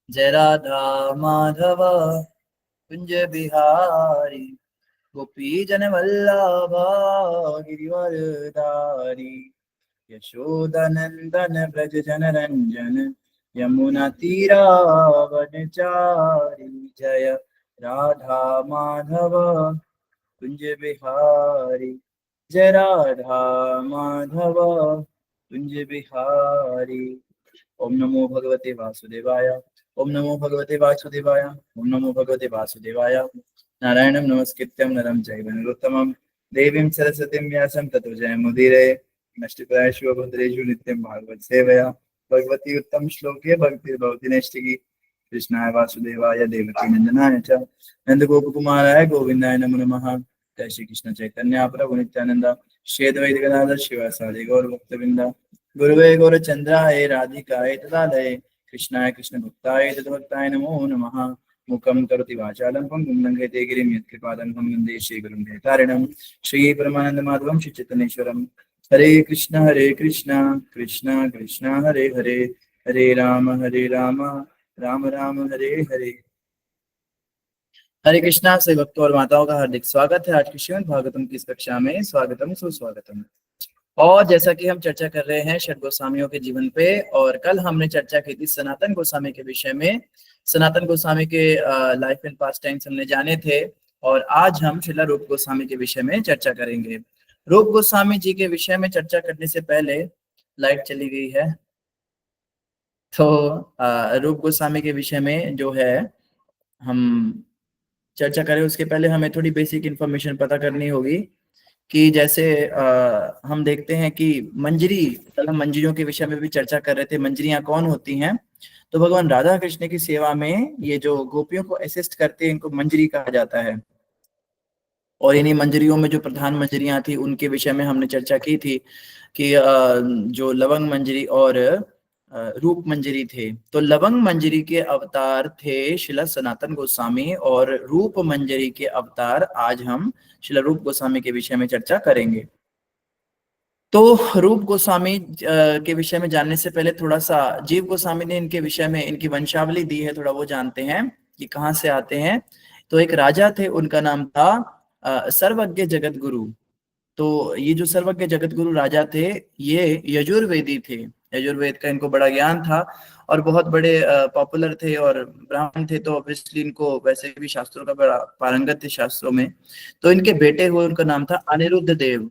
जय राधा माधव कुंज बिहारी गोपी जन वल्लभा गिरिवरधारी यशोदनंदन ब्रज जन रंजन यमुना तीरावनचारी जय राधा माधव कुंज बिहारी जय राधा माधव कुंज बिहारी। ओम नमो भगवते वासुदेवाय। ओम नमो भगवते वासुदेवाय। ओम नमो भगवते वासुदेवाय। नारायणं नमस्कृत्यं नरं चैव नरोत्तमं देवीं सरस्वतीं व्यासं ततो जयमुदीरये। नष्टप्रायेषु भद्रेषु नित्यं भागवत सेवया भगवती उत्तम श्लोके भक्तिर्भवति नैष्टिकी। कृष्णाय वासुदेवाय देवकी नंदनाय च नंदगोपकुमाराय गोविंदाय नमो नमः। जय श्री कृष्ण चैतन्य प्रभु नित्यानंद श्री अद्वैत गदाधर शिवासादि गौर भक्तवृंदा गुरुवे गौरचंद्राय राधिकाय तदालये कृष्णाय कृष्ण भक्ताय तद्भक्ताय नमो नमः। मुखं करोति वाचालं पंगुं लङ्घयते गिरिं यत्कृपादं वन्दे श्रीगुरुं भूतारिणं श्री परमानंद माधवं श्री चैतन्येश्वरम्। हरे कृष्ण कृष्ण कृष्ण हरे हरे हरे राम राम राम हरे हरे। हरे कृष्णा से भक्तों और माताओं का हार्दिक स्वागत है आज की श्रीमद् भागवतम की इस कक्षा में। स्वागतम सुस्वागतम। और जैसा कि हम चर्चा कर रहे हैं षट गोस्वामियों के जीवन पे, और कल हमने चर्चा की थी सनातन गोस्वामी के विषय में। सनातन गोस्वामी के लाइफ एंड पास्ट टाइम्स हमने जाने थे, और आज हम श्रीला रूप गोस्वामी के विषय में चर्चा करेंगे। रूप गोस्वामी जी के विषय में चर्चा करने से पहले लाइट चली गई है, तो रूप गोस्वामी के विषय में जो है हम चर्चा करें उसके पहले हमें थोड़ी बेसिक इन्फॉर्मेशन पता करनी होगी कि जैसे हम देखते हैं कि मंजरी, कल हम मंजरियों के विषय में भी चर्चा कर रहे थे। मंजरियां कौन होती हैं? तो भगवान राधा कृष्ण की सेवा में ये जो गोपियों को असिस्ट करते हैं इनको मंजरी कहा जाता है। और इन्हीं मंजरियों में जो प्रधान मंजरियां थी उनके विषय में हमने चर्चा की थी कि जो लवंग मंजरी और रूप मंजरी थे। तो लवंग मंजरी के अवतार थे शिला सनातन गोस्वामी, और रूप मंजरी के अवतार आज हम शिला रूप गोस्वामी के विषय में चर्चा करेंगे। तो रूप गोस्वामी के विषय में जानने से पहले थोड़ा सा जीव गोस्वामी ने इनके विषय में इनकी वंशावली दी है, थोड़ा वो जानते हैं कि कहाँ से आते हैं। तो एक राजा थे, उनका नाम था सर्वज्ञ जगत गुरु। तो ये जो सर्वज्ञ जगत गुरु राजा थे ये यजुर्वेदी थे। यजुर्वेद का इनको बड़ा ज्ञान था और बहुत बड़े पॉपुलर थे और ब्राह्मण थे, तो ऑब्वियसली इनको वैसे भी शास्त्रों का बड़ा पारंगत थे शास्त्रों में। तो इनके बेटे हुए, उनका नाम था अनिरुद्ध देव।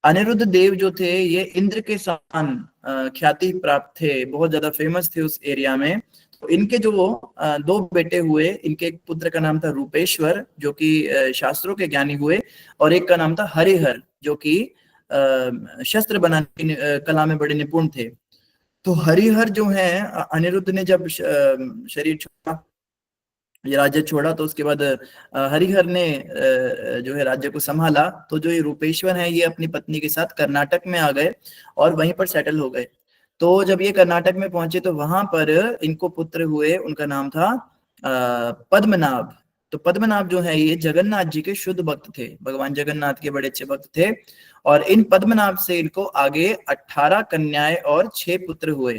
अनिरुद्ध देव जो थे ये इंद्र के समान ख्याति प्राप्त थे, बहुत ज्यादा फेमस थे उस एरिया में। तो इनके जो दो बेटे हुए, इनके एक पुत्र का नाम था रूपेश्वर जो कि शास्त्रों के ज्ञानी हुए, और एक का नाम था हरिहर जो कि शस्त्र बनाने की कला में बड़े निपुण थे। तो हरिहर जो है, अनिरुद्ध ने जब शरीर छोड़ा, ये राज्य छोड़ा, तो उसके बाद हरिहर ने जो है राज्य को संभाला। तो जो ये रूपेश्वर है ये अपनी पत्नी के साथ कर्नाटक में आ गए और वहीं पर सेटल हो गए। तो जब ये कर्नाटक में पहुंचे तो वहां पर इनको पुत्र हुए, उनका नाम था पद्मनाभ। तो पद्मनाभ जो है ये जगन्नाथ जी के शुद्ध भक्त थे, भगवान जगन्नाथ के बड़े अच्छे भक्त थे। और इन पद्मनाभ से इनको आगे 18 कन्याएं और 6 पुत्र हुए।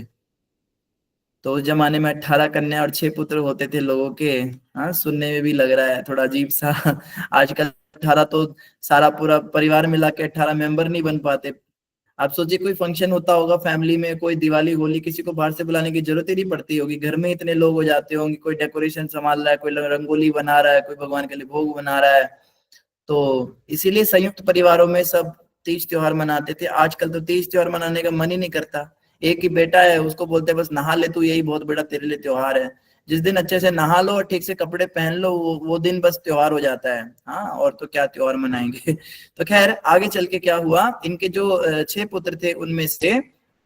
तो उस जमाने में 18 कन्या और 6 पुत्र होते थे लोगों के। हाँ, सुनने में भी लग रहा है थोड़ा अजीब सा। आजकल 18 तो सारा पूरा परिवार मिला के 18 मेंबर नहीं बन पाते। आप सोचिए कोई फंक्शन होता होगा फैमिली में, कोई दिवाली होली, किसी को बाहर से बुलाने की जरूरत ही नहीं पड़ती होगी, घर में इतने लोग हो जाते होंगे। कोई डेकोरेशन संभाल रहा है, कोई रंगोली बना रहा है, कोई भगवान के लिए भोग बना रहा है। तो इसीलिए संयुक्त परिवारों में सब तीज त्योहार मनाते थे। आजकल तो तीज त्योहार मनाने का मन ही नहीं करता। एक ही बेटा है, उसको बोलते बस नहा ले तू, यही बहुत बड़ा तेरे लिए त्योहार है। जिस दिन अच्छे से नहा लो और ठीक से कपड़े पहन लो, वो दिन बस त्योहार हो जाता है। हाँ, और तो क्या त्योहार मनाएंगे। तो खैर आगे चल के क्या हुआ, इनके जो 6 पुत्र थे उनमें से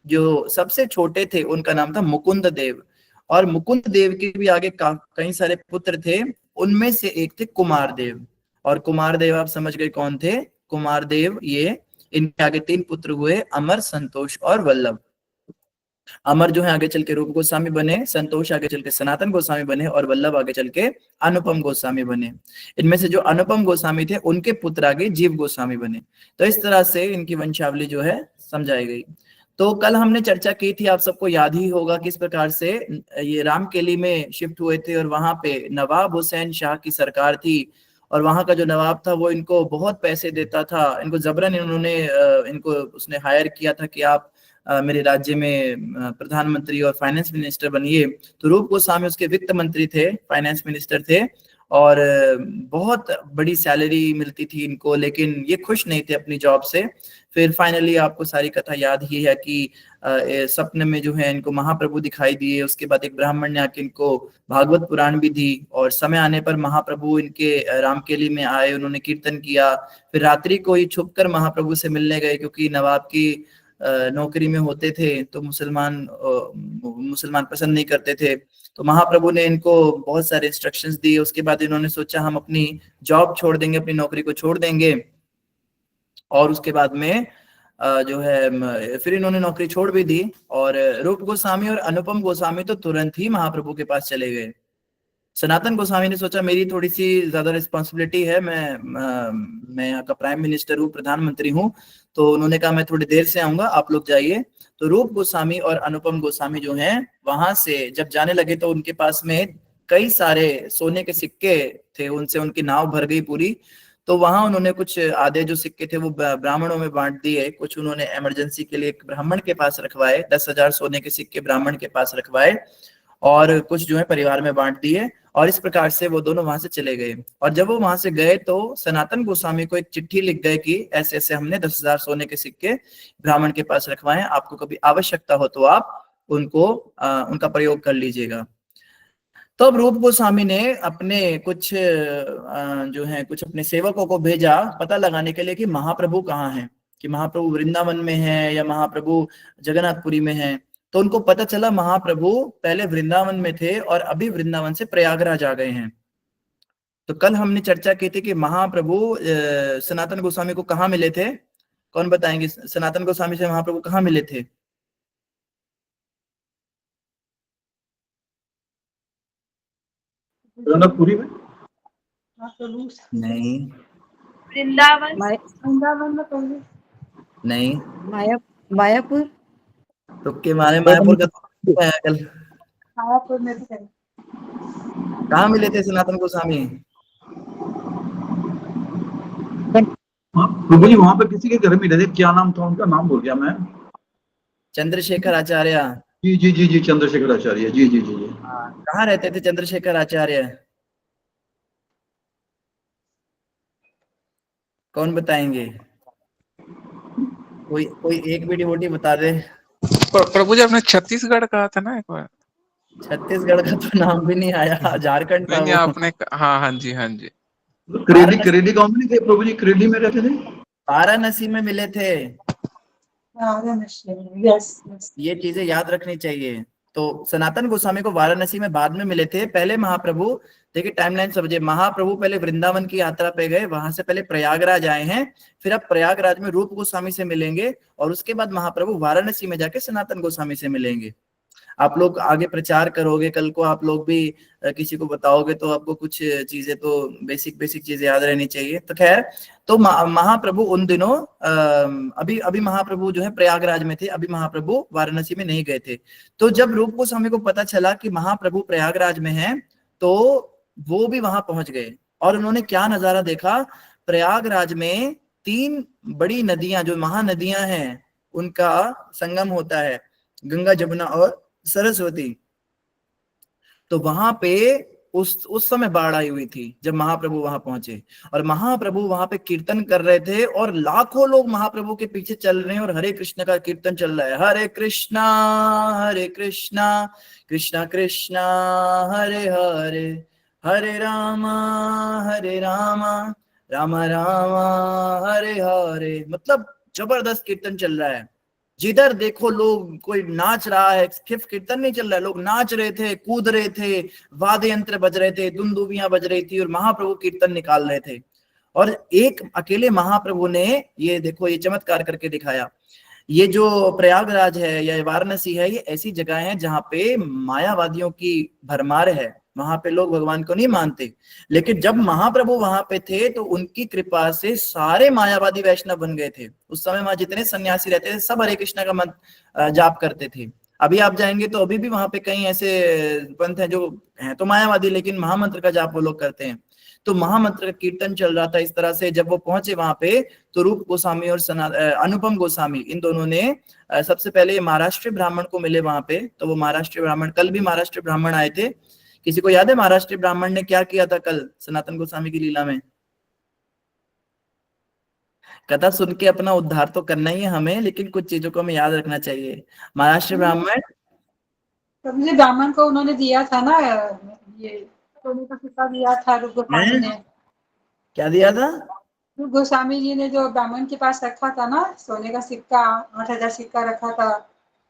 जो सबसे छोटे थे उनका नाम था मुकुंद देव। और मुकुंद देव के भी आगे कई सारे पुत्र थे, उनमें से एक थे कुमार देव। और कुमार देव आप समझ गए कौन थे। कुमार देव ये, इनके आगे 3 पुत्र हुए, अमर, संतोष और वल्लभ। अमर जो है आगे चल के रूप गोस्वामी बने, संतोष आगे चल के सनातन गोस्वामी बने, और वल्लभ आगे चल के अनुपम गोस्वामी बने। इनमें से जो अनुपम गोस्वामी थे उनके पुत्र आगे जीव गोस्वामी बने। तो इस तरह से इनकी वंशावली जो है समझाई गई। तो कल हमने चर्चा की थी, आप सबको याद ही होगा किस प्रकार से ये रामकेली में शिफ्ट हुए थे और वहां पे नवाब हुसैन शाह की सरकार थी, और वहां का जो नवाब था वो इनको बहुत पैसे देता था, इनको जबरन इन्होंने इनको उसने हायर किया था कि आप मेरे राज्य में प्रधानमंत्री और फाइनेंस मिनिस्टर बनिए। तो रूप गोस्वामी उसके वित्त मंत्री थे, फाइनेंस मिनिस्टर थे, और बहुत बड़ी सैलरी मिलती थी इनको, लेकिन ये खुश नहीं थे अपनी जॉब से। फिर फाइनली आपको सारी कथा याद ही है कि सपने में जो है इनको महाप्रभु दिखाई दिए, उसके बाद एक ब्राह्मण ने आके इनको भागवत पुराण भी दी, और समय आने पर महाप्रभु इनके रामकेली में आए, उन्होंने कीर्तन किया। फिर रात्रि को ही छुपकर महाप्रभु से मिलने गए, क्योंकि नवाब की नौकरी में होते थे तो मुसलमान पसंद नहीं करते थे। तो महाप्रभु ने इनको बहुत सारे इंस्ट्रक्शंस दिए। उसके बाद इन्होंने सोचा हम अपनी जॉब छोड़ देंगे, अपनी नौकरी को छोड़ देंगे, और उसके बाद में जो है फिर इन्होंने नौकरी छोड़ भी दी। और रूप गोस्वामी और अनुपम गोस्वामी तो तुरंत ही महाप्रभु के पास चले गए। सनातन गोस्वामी ने सोचा मेरी थोड़ी सी ज्यादा रिस्पॉन्सिबिलिटी है, मैं यहाँ का प्राइम मिनिस्टर हूँ, प्रधानमंत्री हूँ, तो उन्होंने कहा मैं थोड़ी देर से आऊंगा, आप लोग जाइए। तो रूप गोस्वामी और अनुपम गोस्वामी जो हैं वहां से जब जाने लगे तो उनके पास में कई सारे सोने के सिक्के थे, उनसे उनकी नाव भर गई पूरी। तो वहां उन्होंने कुछ आधे जो सिक्के थे वो ब्राह्मणों में बांट दिए, कुछ उन्होंने इमरजेंसी के लिए एक ब्राह्मण के पास रखवाए, 10,000 सोने के सिक्के ब्राह्मण के पास रखवाए, और कुछ जो है परिवार में बांट दिए। और इस प्रकार से वो दोनों वहां से चले गए। और जब वो वहां से गए तो सनातन गोस्वामी को एक चिट्ठी लिख गए कि ऐसे ऐसे हमने 10,000 सोने के सिक्के ब्राह्मण के पास रखवाए, आपको कभी आवश्यकता हो तो आप उनको उनका प्रयोग कर लीजिएगा। तो अब रूप गोस्वामी ने अपने कुछ जो है कुछ अपने सेवकों को भेजा पता लगाने के लिए कि महाप्रभु कहाँ हैं, कि महाप्रभु वृंदावन में है या महाप्रभु जगन्नाथपुरी में है। तो उनको पता चला महाप्रभु पहले वृंदावन में थे और अभी वृंदावन से प्रयागराज आ गए हैं। तो कल हमने चर्चा की थी कि महाप्रभु सनातन गोस्वामी को कहाँ मिले थे, कौन बताएंगे? सनातन गोस्वामी से महाप्रभु कहाँ मिले थे? जगन्नाथपुरी में नहीं, वृंदावन वृंदावन में पहले नहीं, मायापुर तुक्के मारे मायापुर का तो है कल। मायापुर में भी है। कहाँ मिले थे सनातन गोस्वामी? हाँ प्रभु जी वहां पे किसी के घर में मिले थे, क्या नाम था उनका, नाम भूल गया मैं। चंद्रशेखर आचार्य। जी जी जी जी चंद्रशेखर आचार्य, जी जी जी जी। कहाँ रहते थे चंद्रशेखर आचार्य? कौन बताएंगे? कोई एक भी डिवोटी बता दे। प्रभु जी आपने छत्तीसगढ़ कहा था ना एक बार? छत्तीसगढ़ का तो नाम भी नहीं आया, झारखंड था नहीं वो। आपने हाँ जी हाँ जी। करेली गांव में नहीं थे प्रभु जी? करेली में रहते थे, वाराणसी में मिले थे। यस ये चीजें याद रखनी चाहिए। तो सनातन गोस्वामी को वाराणसी में बाद में मिले थे। पहले महाप्रभु, देखिए टाइमलाइन समझिए, महाप्रभु पहले वृंदावन की यात्रा पे गए, वहां से पहले प्रयागराज आए हैं, फिर अब प्रयागराज में रूप गोस्वामी से मिलेंगे, और उसके बाद महाप्रभु वाराणसी में जाके सनातन गोस्वामी से मिलेंगे। आप लोग आगे प्रचार करोगे, कल को आप लोग भी किसी को बताओगे, तो आपको कुछ चीजें तो बेसिक चीजें याद रहनी चाहिए। तो खैर, तो महाप्रभु उन दिनों अभी महाप्रभु जो है प्रयागराज में थे, अभी महाप्रभु वाराणसी में नहीं गए थे। तो जब रूप गोस्वामी को पता चला कि महाप्रभु प्रयागराज में हैं, तो वो भी वहां पहुंच गए। और उन्होंने क्या नजारा देखा, प्रयागराज में 3 बड़ी नदियां जो महानदियां हैं उनका संगम होता है, गंगा, जमुना और सरस्वती। तो वहां पे उस समय बाढ़ आई हुई थी जब महाप्रभु वहां पहुंचे, और महाप्रभु वहां पे कीर्तन कर रहे थे, और लाखों लोग महाप्रभु के पीछे चल रहे हैं, और हरे कृष्ण का कीर्तन चल रहा है। हरे कृष्णा कृष्णा कृष्णा हरे हरे, हरे रामा रामा रामा हरे हरे। मतलब जबरदस्त कीर्तन चल रहा है, जिधर देखो लोग, कोई नाच रहा है, सिर्फ कीर्तन नहीं चल रहा है, लोग नाच रहे थे, कूद रहे थे, वाद्य यंत्र बज रहे थे, दुंदुबियां बज रही थी, और महाप्रभु कीर्तन निकाल रहे थे। और एक अकेले महाप्रभु ने ये देखो ये चमत्कार करके दिखाया। ये जो प्रयागराज है या वाराणसी है, ये ऐसी जगह है जहाँ पे मायावादियों की भरमार है, वहां पे लोग भगवान को नहीं मानते, लेकिन जब महाप्रभु वहां पे थे तो उनकी कृपा से सारे मायावादी वैष्णव बन गए थे। उस समय वहां जितने सन्यासी रहते थे सब हरे कृष्णा का मंत्र जाप करते थे। अभी आप जाएंगे तो अभी भी वहां पे कई ऐसे पंथ हैं जो हैं तो मायावादी, लेकिन महामंत्र का जाप वो लोग करते हैं। तो महामंत्र का कीर्तन चल रहा था इस तरह से। जब वो पहुंचे वहां पे तो रूप गोस्वामी और अनुपम गोस्वामी, इन दोनों ने सबसे पहले महाराष्ट्र ब्राह्मण को मिले वहां पे। तो वो महाराष्ट्र ब्राह्मण, कल भी महाराष्ट्र ब्राह्मण आए थे। किसी को याद है महाराष्ट्र ब्राह्मण ने क्या किया था कल सनातन गोस्वामी की लीला में? कथा सुन के अपना उद्धार तो करना ही है हमें, लेकिन कुछ चीजों को हमें याद रखना चाहिए। महाराष्ट्र ब्राह्मण, मुझे ब्राह्मण को उन्होंने दिया था ना, ये सोने का सिक्का दिया था रूप गोस्वामी ने। क्या दिया था? रूप गोस्वामी जी ने जो ब्राह्मण के पास रखा था ना सोने का सिक्का, 8,000 सिक्का रखा था,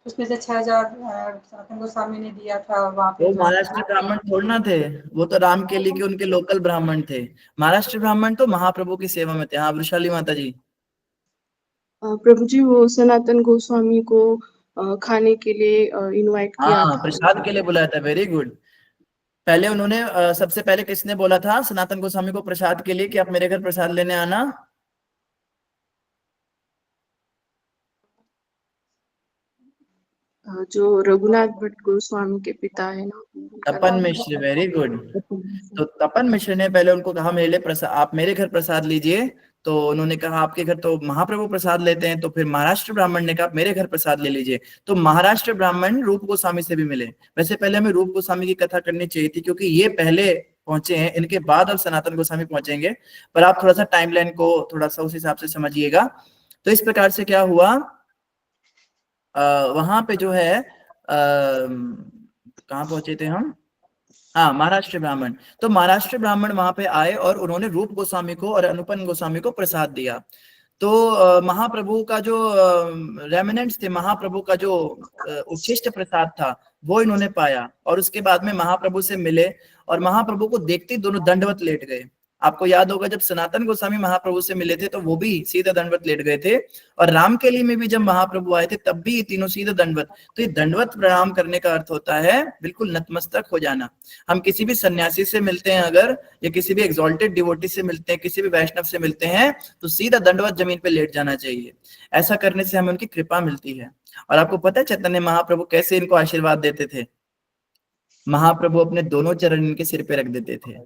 उसमें से 6,000 सनातन गोस्वामी ने दिया था वहां पे। वो महाराष्ट्र ब्राह्मण थोड़ा ना थे, वो तो राम के लिए के उनके लोकल ब्राह्मण थे। महाराष्ट्र ब्राह्मण तो महाप्रभु की सेवा में थे। हाँ वृषाली माता जी। प्रभु जी, वो सनातन गोस्वामी को खाने के लिए इनवाइट किया हाँ था। प्रसाद के लिए बुलाया था, वेरी गुड। पहले उन्होंने सबसे पहले किसने बोला था सनातन गोस्वामी को प्रसाद के लिए कि आप मेरे घर प्रसाद लेने आना? जो रघुनाथ भट्ट गोस्वामी के पिता है ना, तपन मिश्र, वेरी गुड। तो तपन मिश्र ने पहले उनको कहा मेरे लिए प्रसाद, आप मेरे घर प्रसाद लीजिए। तो उन्होंने कहा आपके घर तो महाप्रभु प्रसाद लेते हैं। तो फिर महाराष्ट्र ब्राह्मण ने कहा मेरे घर प्रसाद ले लीजिए। तो महाराष्ट्र ब्राह्मण रूप गोस्वामी से भी मिले। वैसे पहले हमें रूप गोस्वामी की कथा करनी चाहिए थी, क्योंकि ये पहले पहुंचे हैं, इनके बाद अब सनातन गोस्वामी पहुंचेंगे। पर आप थोड़ा सा टाइमलाइन को थोड़ा सा उस हिसाब से समझिएगा। तो इस प्रकार से क्या हुआ, वहां पे जो है कहाँ पहुंचे थे हम? हाँ महाराष्ट्र ब्राह्मण। तो महाराष्ट्र ब्राह्मण वहां पे आए और उन्होंने रूप गोस्वामी को और अनुपम गोस्वामी को प्रसाद दिया। तो महाप्रभु का जो रेमिनेंट्स थे, महाप्रभु का जो उच्छिष्ट प्रसाद था वो इन्होंने पाया। और उसके बाद में महाप्रभु से मिले और महाप्रभु को देखते ही दोनों दंडवत लेट गए। आपको याद होगा जब सनातन गोस्वामी महाप्रभु से मिले थे तो वो भी सीधा दंडवत लेट गए थे, और रामकेली में भी जब महाप्रभु आए थे तब भी ये तीनों सीधा दंडवत। तो ये दंडवत प्रणाम करने का अर्थ होता है बिल्कुल नतमस्तक हो जाना। हम किसी भी सन्यासी से मिलते हैं अगर, या किसी भी एग्जॉल्टेड डिवोटी से मिलते हैं, किसी भी वैष्णव से मिलते हैं, तो सीधा दंडवत जमीन पे लेट जाना चाहिए। ऐसा करने से हमें उनकी कृपा मिलती है। और आपको पता है चैतन्य महाप्रभु कैसे इनको आशीर्वाद देते थे? महाप्रभु अपने दोनों चरण इनके सिर पे रख देते थे।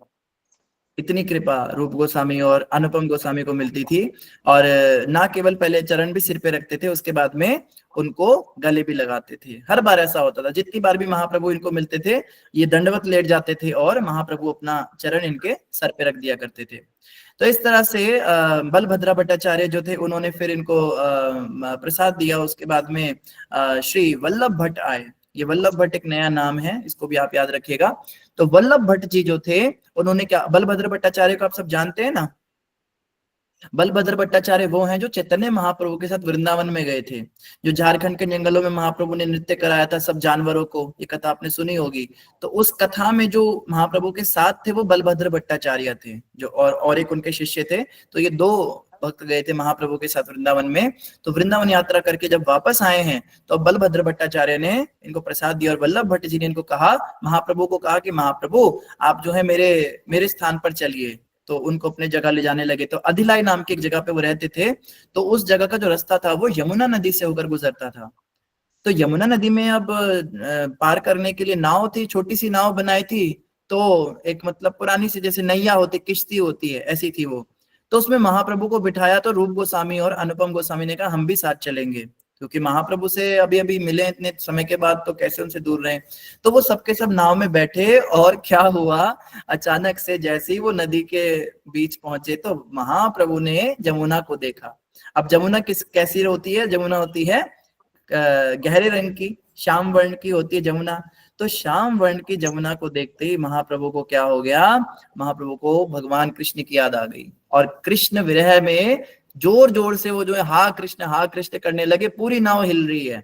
इतनी कृपा रूप गोस्वामी और अनुपम गोस्वामी को मिलती थी। और ना केवल पहले चरण भी सिर पे रखते थे, उसके बाद में उनको गले भी लगाते थे। हर बार ऐसा होता था, जितनी बार भी महाप्रभु इनको मिलते थे ये दंडवत लेट जाते थे और महाप्रभु अपना चरण इनके सर पे रख दिया करते थे। तो इस तरह से बलभद्रा भट्टाचार्य जो थे उन्होंने फिर इनको प्रसाद दिया। उसके बाद में श्री वल्लभ भट्ट आए। ये वल्लभ भट्ट एक नया नाम है, इसको भी आप याद रखिएगा। तो वल्लभ भट्ट जी जो थे उन्होंने क्या, बलभद्र भट्टाचार्य को आप सब जानते हैं ना? बलभद्र भट्टाचार्य वो हैं जो चैतन्य महाप्रभु के साथ वृंदावन में गए थे, जो झारखंड के जंगलों में महाप्रभु ने नृत्य कराया था सब जानवरों को। ये कथा आपने सुनी होगी। तो उस कथा में जो महाप्रभु के साथ थे वो बलभद्र भट्टाचार्य थे, जो और एक उनके शिष्य थे। तो ये दो भक्त गए थे महाप्रभु के साथ वृंदावन में। तो वृंदावन यात्रा करके जब वापस आए हैं तो बलभद्र भट्टाचार्य ने इनको प्रसाद दिया। और वल्लभ भट्ट जी ने इनको कहा, महाप्रभु को कहा कि महाप्रभु आप जो है मेरे स्थान पर चलिए। तो उनको अपने जगह ले जाने लगे। तो अधिलाई नाम की एक जगह पे वो रहते थे। तो उस जगह का जो रास्ता था वो यमुना नदी से होकर गुजरता था। तो यमुना नदी में अब पार करने के लिए नाव थी, छोटी सी नाव बनाई थी। तो एक मतलब पुरानी सी जैसे नैया होती, किश्ती होती है, ऐसी थी वो। तो उसमें महाप्रभु को बिठाया। तो रूप गोस्वामी और अनुपम गोस्वामी ने कहा हम भी साथ चलेंगे, क्योंकि महाप्रभु से अभी अभी मिले इतने समय के बाद, तो कैसे उनसे दूर रहे। तो वो सबके सब नाव में बैठे। और क्या हुआ, अचानक से जैसे ही वो नदी के बीच पहुंचे तो महाप्रभु ने जमुना को देखा। अब जमुना कैसी होती है? जमुना होती है गहरे रंग की, श्याम वर्ण की होती है जमुना। तो श्याम वर्ण की जमुना को देखते ही महाप्रभु को क्या हो गया, महाप्रभु को भगवान कृष्ण की याद आ गई। और कृष्ण विरह में जोर जोर से वो जो है हा कृष्ण करने लगे। पूरी नाव हिल रही है।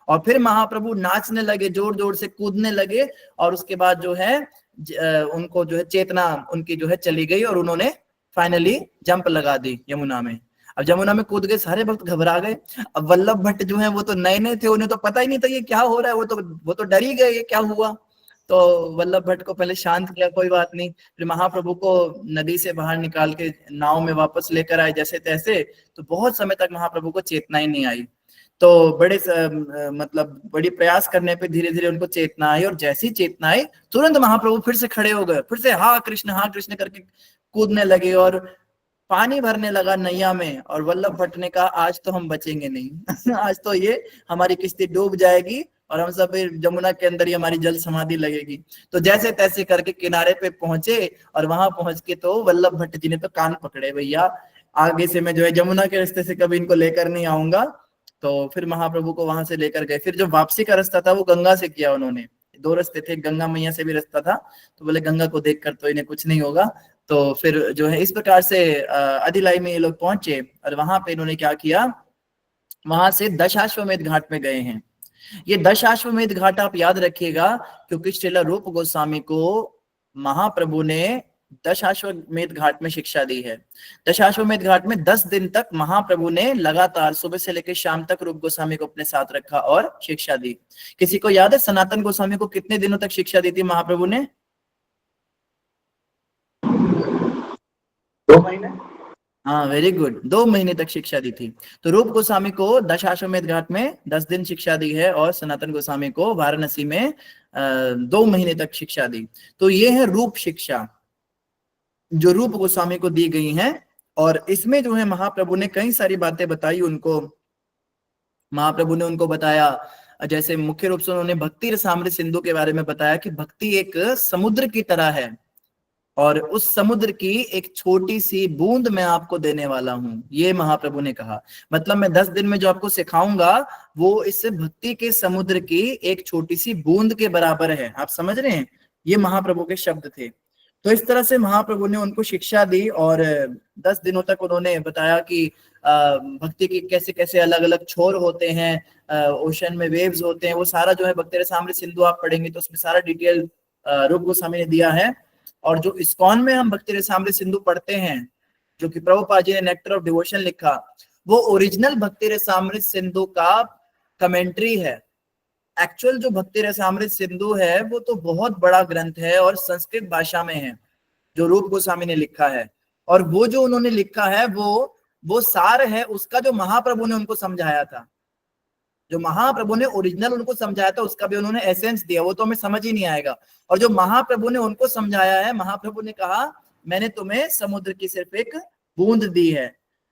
और फिर महाप्रभु नाचने लगे, जोर जोर से कूदने लगे। और उसके बाद जो है उनको जो है चेतना उनकी जो है चली गई और उन्होंने फाइनली जंप लगा दी यमुना में। अब जमुना में कूद गए, सारे भक्त घबरा गए। अब वल्लभ भट्ट जो है वो तो नए नए थे, उन्हें तो पता ही नहीं था ये क्या हो रहा है। वो तो डर ही गए, ये क्या हुआ। तो वल्लभ भट्ट को पहले शांत किया, कोई बात नहीं, फिर महाप्रभु को नदी से बाहर निकाल के नाव में वापस लेकर आए जैसे तैसे। तो बहुत समय तक महाप्रभु को चेतना ही नहीं आई। तो बड़े मतलब बड़ी प्रयास करने पे धीरे धीरे उनको चेतना आई, और जैसी चेतना आई तुरंत महाप्रभु फिर से खड़े हो गए, फिर से हाँ कृष्ण करके कूदने लगे और पानी भरने लगा नैया में। और वल्लभ भट्ट ने कहा आज तो हम बचेंगे नहीं आज तो ये हमारी किश्ती डूब जाएगी और हम सब जमुना के अंदर ही हमारी जल समाधि लगेगी। तो जैसे तैसे करके किनारे पे पहुंचे, और वहां पहुंच के तो वल्लभ भट्ट जी ने तो कान पकड़े, भैया आगे से मैं जो है जमुना के रास्ते से कभी इनको लेकर नहीं आऊंगा। तो फिर महाप्रभु को वहां से लेकर गए। फिर जो वापसी का रास्ता था वो गंगा से किया उन्होंने, दो रास्ते थे, गंगा मैया से भी रास्ता था। तो बोले गंगा को देखकर तो इन्हें कुछ नहीं होगा। तो फिर जो है इस प्रकार से अधिलाई में ये लोग पहुंचे, और वहां पे इन्होंने क्या किया, वहां से दशाश्वमेध घाट में गए हैं। ये दशाश्वमेध घाट आप याद रखिएगा, क्योंकि श्रील रूप गोस्वामी को महाप्रभु ने दशाश्वमेध घाट में शिक्षा दी है। दशाश्वमेध घाट में 10 दिन तक महाप्रभु ने लगातार सुबह से लेकर शाम तक रूप गोस्वामी को अपने साथ रखा और शिक्षा दी। किसी को याद है सनातन गोस्वामी को कितने दिनों तक शिक्षा दी थी महाप्रभु ने? 2 महीने। हाँ, वेरी गुड, 2 महीने तक शिक्षा दी थी। तो रूप गोस्वामी को दशाश्वमेध घाट में 10 दिन शिक्षा दी है, और सनातन गोस्वामी को वाराणसी में 2 महीने तक शिक्षा दी। तो ये है रूप शिक्षा जो रूप गोस्वामी को दी गई हैं। और इसमें जो है महाप्रभु ने कई सारी बातें बताई उनको। महाप्रभु ने उनको बताया, जैसे मुख्य रूप से उन्होंने भक्ति रसामृत सिंधु के बारे में बताया कि भक्ति एक समुद्र की तरह है, और उस समुद्र की एक छोटी सी बूंद मैं आपको देने वाला हूं, ये महाप्रभु ने कहा। मतलब मैं 10 दिन में जो आपको सिखाऊंगा वो इस भक्ति के समुद्र की एक छोटी सी बूंद के बराबर है। आप समझ रहे हैं, ये महाप्रभु के शब्द थे। तो इस तरह से महाप्रभु ने उनको शिक्षा दी, और 10 दिनों तक उन्होंने बताया कि भक्ति के कैसे कैसे अलग अलग छोर होते हैं, ओशन में वेव्स होते हैं, वो सारा जो है भक्ति रसामृत सिंधु आप पढ़ेंगे तो उसमें सारा डिटेल रूप गोस्वामी ने दिया है। और जो इस्कॉन में हम भक्ति रसामृत सिंधु पढ़ते हैं, जो कि प्रभुपाद जी ने नेक्टर ऑफ डिवोशन लिखा, वो ओरिजिनल भक्ति रसामृत सिंधु का कमेंट्री है। एक्चुअल जो भक्ति रसामृत सिंधु है वो तो बहुत बड़ा ग्रंथ है और संस्कृत भाषा में है, जो रूप गोस्वामी ने लिखा है। और वो जो उन्होंने लिखा है वो सार है उसका, जो महाप्रभु ने उनको समझाया था। जो महाप्रभु ने ओरिजिनल उनको समझाया था उसका भी उन्होंने एसेंस दिया, वो तो हमें समझ ही नहीं आएगा। और जो महाप्रभु ने उनको समझाया है, महाप्रभु ने कहा मैंने तुम्हें समुद्र की सिर्फ एक बूंद दी है।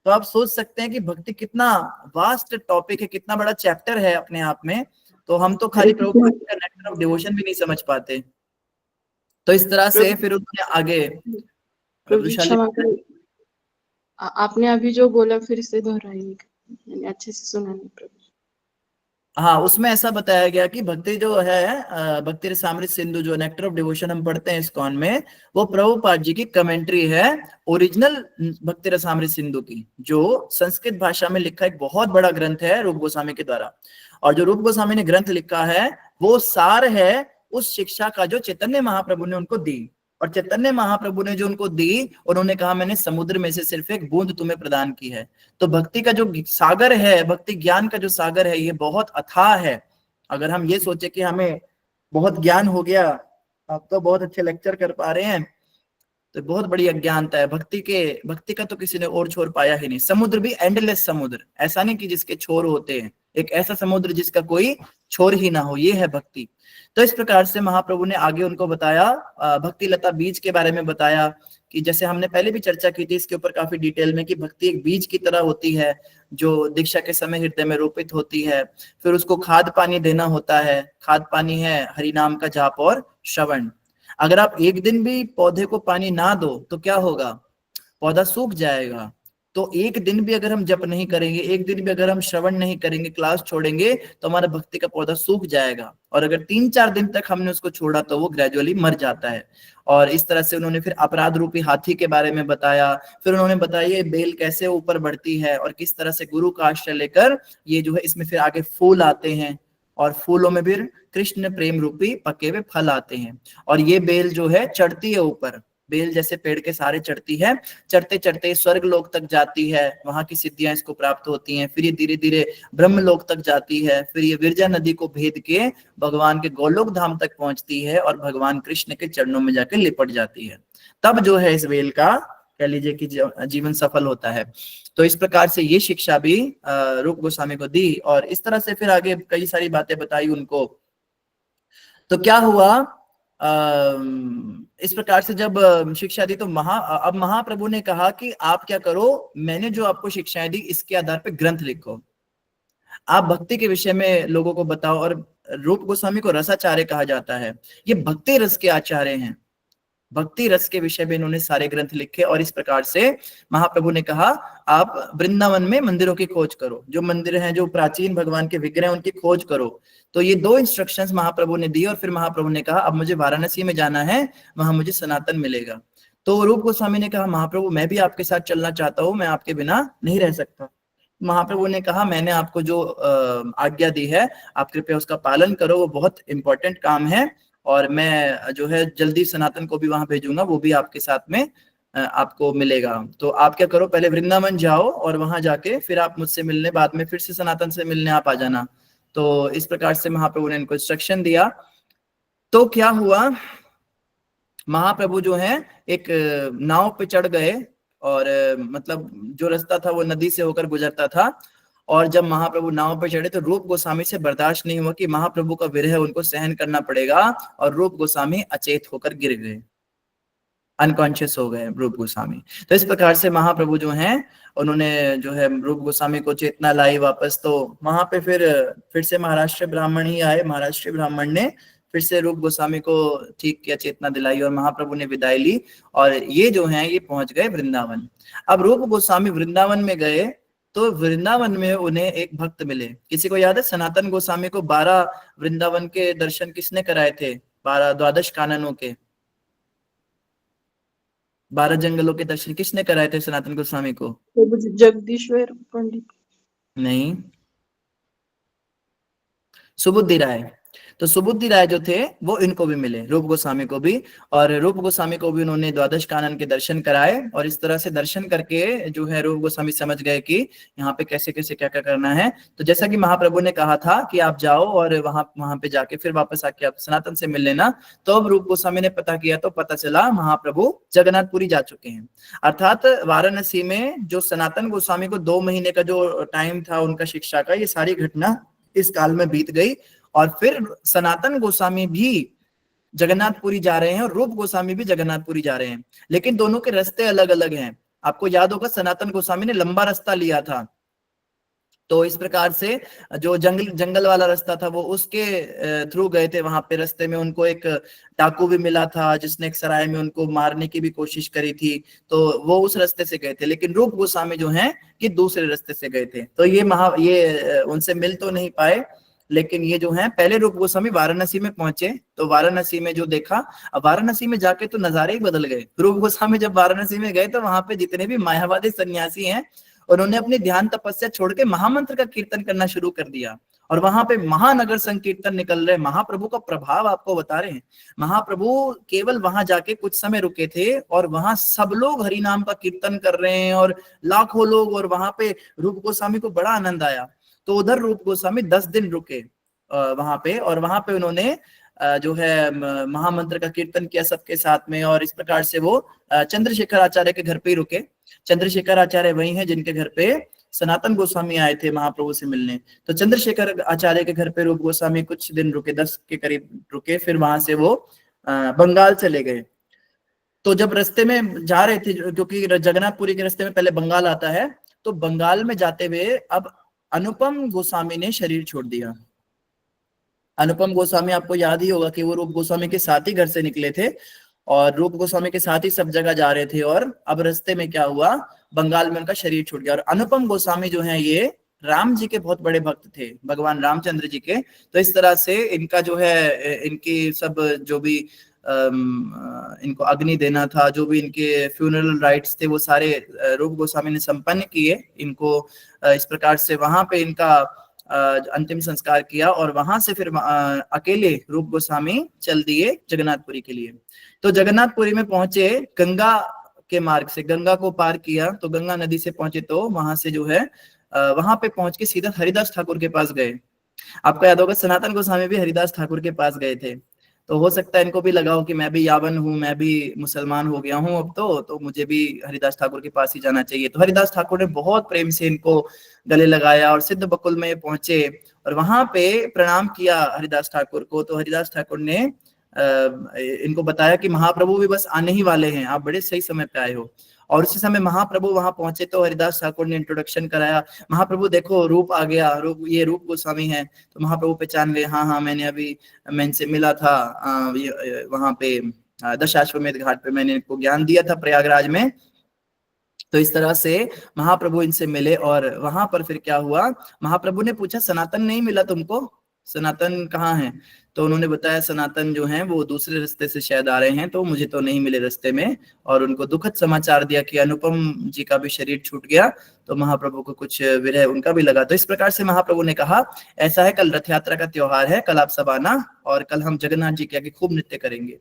तो आप सोच सकते हैं कि भक्ति कितना वास्ट टॉपिक है, कितना बड़ा चैप्टर है अपने आप में। तो हम तो खाली प्रभुपाद का नेक्टर ऑफ डिवोशन भी नहीं समझ पाते। तो इस तरह से फिर उन्होंने आगे, क्षमा करें, आपने अभी जो बोला फिर से दोहराइए, अच्छे से सुना नहीं प्रभु। हाँ, उसमें ऐसा बताया गया कि भक्ति जो है, भक्ति रसामृत सिंधु जो नेक्टर ऑफ डिवोशन हम पढ़ते हैं इस्कॉन में, वो प्रभुपाद जी की कमेंट्री है ओरिजिनल भक्ति रसामृत सिंधु की, जो संस्कृत भाषा में लिखा एक बहुत बड़ा ग्रंथ है रूप गोस्वामी के द्वारा। और जो रूप गोस्वामी ने ग्रंथ लिखा है वो सार है उस शिक्षा का जो चैतन्य महाप्रभु ने उनको दी। और चैतन्य महाप्रभु ने जो उनको दी, उन्होंने कहा मैंने समुद्र में से सिर्फ एक बूंद तुम्हें प्रदान की है। तो भक्ति का जो सागर है, भक्ति ज्ञान का जो सागर है, ये बहुत अथाह है। अगर हम ये सोचे कि हमें बहुत ज्ञान हो गया, आप तो बहुत अच्छे लेक्चर कर पा रहे हैं, तो बहुत बड़ी अज्ञानता है। भक्ति का तो किसी ने और छोर पाया ही नहीं। समुद्र भी एंडलेस समुद्र, ऐसा नहीं कि जिसके छोर होते हैं, एक ऐसा समुद्र जिसका कोई छोर ही ना हो, ये है भक्ति। तो इस प्रकार से महाप्रभु ने आगे उनको बताया, भक्ति लता बीज के बारे में बताया कि जैसे हमने पहले भी चर्चा की थी इसके ऊपर काफी डिटेल में, कि भक्ति एक बीज की तरह होती है जो दीक्षा के समय हृदय में रोपित होती है। फिर उसको खाद पानी देना होता है। खाद पानी है हरि नाम का जाप और श्रवण। अगर आप एक दिन भी पौधे को पानी ना दो तो क्या होगा, पौधा सूख जाएगा। तो एक दिन भी अगर हम जप नहीं करेंगे, एक दिन भी अगर हम श्रवण नहीं करेंगे, क्लास छोड़ेंगे, तो हमारा भक्ति का पौधा सूख जाएगा। और अगर 3-4 दिन तक हमने उसको छोड़ा तो वो ग्रेजुअली मर जाता है। और इस तरह से उन्होंने फिर अपराध रूपी हाथी के बारे में बताया। फिर उन्होंने बताया ये बेल कैसे ऊपर बढ़ती है और किस तरह से गुरु का आश्रय लेकर ये जो है इसमें फिर आगे फूल आते हैं, और फूलों में फिर कृष्ण प्रेम रूपी पके हुए फल आते हैं। और ये बेल जो है चढ़ती है ऊपर, बेल जैसे पेड़ के सहारे चढ़ती है, चढ़ते चढ़ते स्वर्ग लोक तक जाती है, वहां की सिद्धियां इसको प्राप्त होती हैं, फिर ये धीरे धीरे ब्रह्म लोक तक जाती है, फिर ये विरजा नदी को भेद के भगवान के गोलोक धाम तक पहुंचती है और भगवान कृष्ण के चरणों में जाकर लिपट जाती है। तब जो है इस बेल का कह लीजिए कि जीवन सफल होता है। तो इस प्रकार से ये शिक्षा भी रूप गोस्वामी को दी और इस तरह से फिर आगे कई सारी बातें बताई उनको। तो क्या हुआ, इस प्रकार से जब शिक्षा दी तो अब महाप्रभु ने कहा कि आप क्या करो, मैंने जो आपको शिक्षाएं दी इसके आधार पर ग्रंथ लिखो, आप भक्ति के विषय में लोगों को बताओ। और रूप गोस्वामी को रसाचार्य कहा जाता है, ये भक्ति रस के आचार्य हैं, भक्ति रस के विषय में इन्होंने सारे ग्रंथ लिखे। और इस प्रकार से महाप्रभु ने कहा आप वृंदावन में मंदिरों की खोज करो, जो मंदिर हैं, जो प्राचीन भगवान के विग्रह हैं, उनकी खोज करो। तो ये 2 इंस्ट्रक्शंस महाप्रभु ने दी और फिर महाप्रभु ने कहा अब मुझे वाराणसी में जाना है, वहां मुझे सनातन मिलेगा। तो रूप गोस्वामी ने कहा महाप्रभु मैं भी आपके साथ चलना चाहता हूँ, मैं आपके बिना नहीं रह सकता। महाप्रभु ने कहा मैंने आपको जो आज्ञा दी है आप कृपया उसका पालन करो, वो बहुत इंपॉर्टेंट काम है और मैं जो है जल्दी सनातन को भी वहां भेजूंगा, वो भी आपके साथ में आपको मिलेगा। तो आप क्या करो, पहले वृंदावन जाओ और वहां जाके फिर आप मुझसे मिलने, बाद में फिर से सनातन से मिलने आप आ जाना। तो इस प्रकार से महाप्रभु ने इनको इंस्ट्रक्शन दिया। तो क्या हुआ, महाप्रभु जो है एक नाव पे चढ़ गए और मतलब जो रास्ता था वो नदी से होकर गुजरता था। और जब महाप्रभु नाव पर चढ़े तो रूप गोस्वामी से बर्दाश्त नहीं हुआ कि महाप्रभु का विरह उनको सहन करना पड़ेगा, और रूप गोस्वामी अचेत होकर गिर गए, अनकॉन्शियस हो गए रूप गोस्वामी। तो इस प्रकार से महाप्रभु जो हैं उन्होंने जो है रूप गोस्वामी को चेतना लाई वापस। तो वहां पे फिर से महाराष्ट्र ब्राह्मण ही आए, महाराष्ट्र ब्राह्मण ने फिर से रूप गोस्वामी को ठीक किया, चेतना दिलाई और महाप्रभु ने विदाई ली और ये जो हैं ये पहुंच गए वृंदावन। अब रूप गोस्वामी वृंदावन में गए तो वृंदावन में उन्हें एक भक्त मिले। किसी को याद है सनातन गोस्वामी को 12 वृंदावन के दर्शन किसने कराए थे, 12 काननों के, 12 जंगलों के दर्शन किसने कराए थे सनातन गोस्वामी को? जगदीश्वर पंडित नहीं, सुबुद्धि राय। तो सुबुद्धि राय जो थे वो इनको भी मिले, रूप गोस्वामी को भी, और रूप गोस्वामी को भी उन्होंने 12 कानन के दर्शन कराए। और इस तरह से दर्शन करके जो है रूप गोस्वामी समझ गए कि यहाँ पे कैसे कैसे क्या क्या करना है। तो जैसा कि महाप्रभु ने कहा था कि आप जाओ और वहां पे जाके फिर वापस आके आप सनातन से मिल लेना। तो अब रूप गोस्वामी ने पता किया तो पता चला महाप्रभु जगन्नाथपुरी जा चुके हैं। अर्थात वाराणसी में जो सनातन गोस्वामी को 2 महीने का जो टाइम था उनका शिक्षा का, ये सारी घटना इस काल में बीत गई। और फिर सनातन गोस्वामी भी जगन्नाथपुरी जा रहे हैं और रूप गोस्वामी भी जगन्नाथपुरी जा रहे हैं, लेकिन दोनों के रास्ते अलग अलग हैं। आपको याद होगा सनातन गोस्वामी ने लंबा रास्ता लिया था, तो इस प्रकार से जो जंगल वाला रास्ता था वो उसके थ्रू गए थे। वहां पे रास्ते में उनको एक डाकू भी मिला था जिसने एक सराय में उनको मारने की भी कोशिश करी थी, तो वो उस रास्ते से गए थे। लेकिन रूप गोस्वामी जो हैं कि दूसरे रास्ते से गए थे, तो ये उनसे मिल तो नहीं पाए। लेकिन ये जो है पहले रूप गोस्वामी वाराणसी में पहुंचे, तो वाराणसी में जो देखा, अब वाराणसी में जाके तो नजारे ही बदल गए। रूप गोस्वामी जब वाराणसी में गए तो वहां पे जितने भी मायावादी सन्यासी हैं उन्होंने अपनी ध्यान तपस्या छोड़ के महामंत्र का कीर्तन करना शुरू कर दिया। और वहां पे महानगर संकीर्तन निकल रहे, महाप्रभु का प्रभाव आपको बता रहे हैं। महाप्रभु केवल वहां जाके कुछ समय रुके थे और वहां सब लोग हरि नाम का कीर्तन कर रहे हैं और लाखों लोग, और वहां पे रूप गोस्वामी को बड़ा आनंद आया। तो उधर रूप गोस्वामी 10 दिन रुके वहां पे, और वहां पे उन्होंने जो है महामंत्र का कीर्तन किया सबके साथ में। और इस प्रकार से वो चंद्रशेखर आचार्य के घर पे ही रुके। चंद्रशेखर आचार्य वही हैं जिनके घर पे सनातन गोस्वामी आए थे महाप्रभु से मिलने। तो चंद्रशेखर आचार्य के घर पे रूप गोस्वामी कुछ दिन रुके, 10 के करीब रुके। फिर वहां से वो बंगाल चले गए। तो जब रास्ते में जा रहे थे, क्योंकि जगन्नाथपुरी के रास्ते में पहले बंगाल आता है, तो बंगाल में जाते हुए अब अनुपम गोस्वामी ने शरीर छोड़ दिया। अनुपम गोस्वामी आपको याद ही होगा कि वो रूप गोस्वामी के साथ ही घर से निकले थे और रूप गोस्वामी के साथ ही सब जगह जा रहे थे। और अब रास्ते में क्या हुआ, बंगाल में उनका शरीर छूट गया। और अनुपम गोस्वामी जो है ये राम जी के बहुत बड़े भक्त थे, भगवान रामचंद्र जी के। तो इस तरह से इनका जो है, इनकी सब जो भी इनको अग्नि देना था, जो भी इनके फ्यूनरल राइट्स थे, वो सारे रूप गोस्वामी ने संपन्न किए। इनको इस प्रकार से वहां पे इनका अंतिम संस्कार किया और वहां से फिर अकेले रूप गोस्वामी चल दिए जगन्नाथपुरी के लिए। तो जगन्नाथपुरी में पहुंचे, गंगा के मार्ग से गंगा को पार किया, तो गंगा नदी से पहुंचे, तो वहां से जो है वहां पे पहुंच के सीधा हरिदास ठाकुर के पास गए। आपको याद होगा सनातन गोस्वामी भी हरिदास ठाकुर के पास गए थे, तो हो सकता है इनको भी लगा हो कि मैं भी यावन हूँ, मैं भी मुसलमान हो गया हूँ अब तो मुझे भी हरिदास ठाकुर के पास ही जाना चाहिए। तो हरिदास ठाकुर ने बहुत प्रेम से इनको गले लगाया और सिद्ध बकुल में पहुंचे और वहां पे प्रणाम किया हरिदास ठाकुर को। तो हरिदास ठाकुर ने इनको बताया कि महाप्रभु भी बस आने ही वाले हैं, आप बड़े सही समय पे आए हो। और उसी समय महाप्रभु वहां पहुंचे तो हरिदास ठाकुर ने इंट्रोडक्शन कराया, महाप्रभु देखो रूप आ गया, ये रूप गोस्वामी है। तो महाप्रभु पहचान गए, हाँ मैं इनसे मिला था वहां पे दशाश्वमेध घाट पे, मैंने इनको ज्ञान दिया था प्रयागराज में। तो इस तरह से महाप्रभु इनसे मिले और वहां पर फिर क्या हुआ, महाप्रभु ने पूछा सनातन नहीं मिला तुमको, सनातन कहाँ है? तो उन्होंने बताया सनातन जो हैं वो दूसरे रास्ते से शायद आ रहे हैं, तो मुझे तो नहीं मिले रास्ते में। और उनको दुखद समाचार दिया कि अनुपम जी का भी शरीर छूट गया, तो महाप्रभु को कुछ विरह उनका भी लगा। तो इस प्रकार से महाप्रभु ने कहा ऐसा है, कल रथ यात्रा का त्योहार है, कल आप सब आना और कल हम जगन्नाथ जी के आगे खूब नृत्य करेंगे।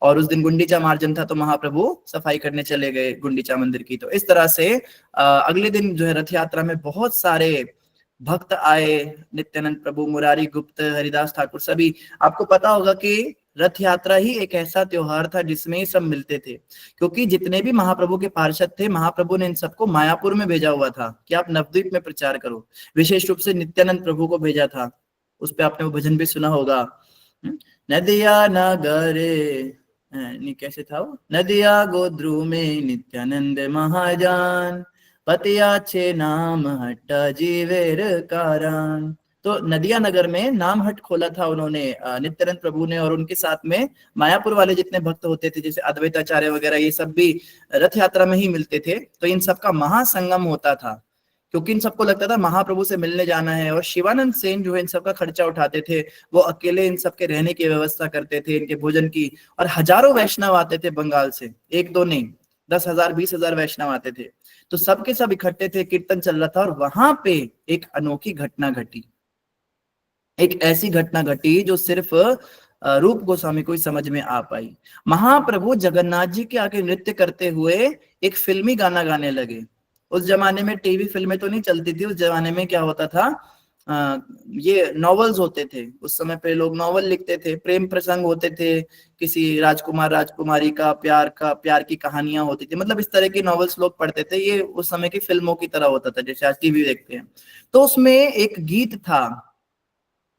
और उस दिन गुंडीचा मार्जन था, तो महाप्रभु सफाई करने चले गए गुंडीचा मंदिर की। तो इस तरह से अगले दिन जो है रथ यात्रा में बहुत सारे भक्त आए, नित्यानंद प्रभु, मुरारी गुप्त, हरिदास ठाकुर, सभी। आपको पता होगा कि रथ यात्रा ही एक ऐसा त्योहार था जिसमें सब मिलते थे, क्योंकि जितने भी महाप्रभु के पार्षद थे महाप्रभु ने इन सबको मायापुर में भेजा हुआ था कि आप नवद्वीप में प्रचार करो। विशेष रूप से नित्यानंद प्रभु को भेजा था, उस पर आपने वो भजन भी सुना होगा, नदिया नगरे, नहीं कैसे था वो, नदिया गोद्रु में नित्यानंद महाजान, पतिया छे नाम हट्टा जीवेर कारण। तो नदिया नगर में नाम हट खोला था उन्होंने नित्यानंद प्रभु ने, और उनके साथ में मायापुर वाले जितने भक्त होते थे जैसे अद्वैताचार्य वगैरह, ये सब भी रथ यात्रा में ही मिलते थे। तो इन सबका महासंगम होता था, क्योंकि इन सबको लगता था महाप्रभु से मिलने जाना है। और शिवानंद सेन जो है इन सबका खर्चा उठाते थे, वो अकेले इन सबके रहने की व्यवस्था करते थे, इनके भोजन की। और हजारों वैष्णव आते थे बंगाल से, एक दो नहीं, 10,000 20,000 वैष्णव आते थे। तो सबके सब इकट्ठे थे, कीर्तन चल रहा था और वहां पे एक अनोखी घटना घटी, एक ऐसी घटना घटी जो सिर्फ रूप गोस्वामी को ही समझ में आ पाई। महाप्रभु जगन्नाथ जी के आगे नृत्य करते हुए एक फिल्मी गाना गाने लगे। उस जमाने में टीवी फिल्में तो नहीं चलती थी, उस जमाने में क्या होता था, ये नॉवेल्स होते थे। उस समय पे लोग नॉवेल लिखते थे, प्रेम प्रसंग होते थे, किसी राजकुमार राजकुमारी का प्यार की कहानियां होती थी, मतलब इस तरह की नॉवेल्स लोग पढ़ते थे। ये उस समय की फिल्मों की तरह होता था जैसे आज टीवी देखते हैं। तो उसमें एक गीत था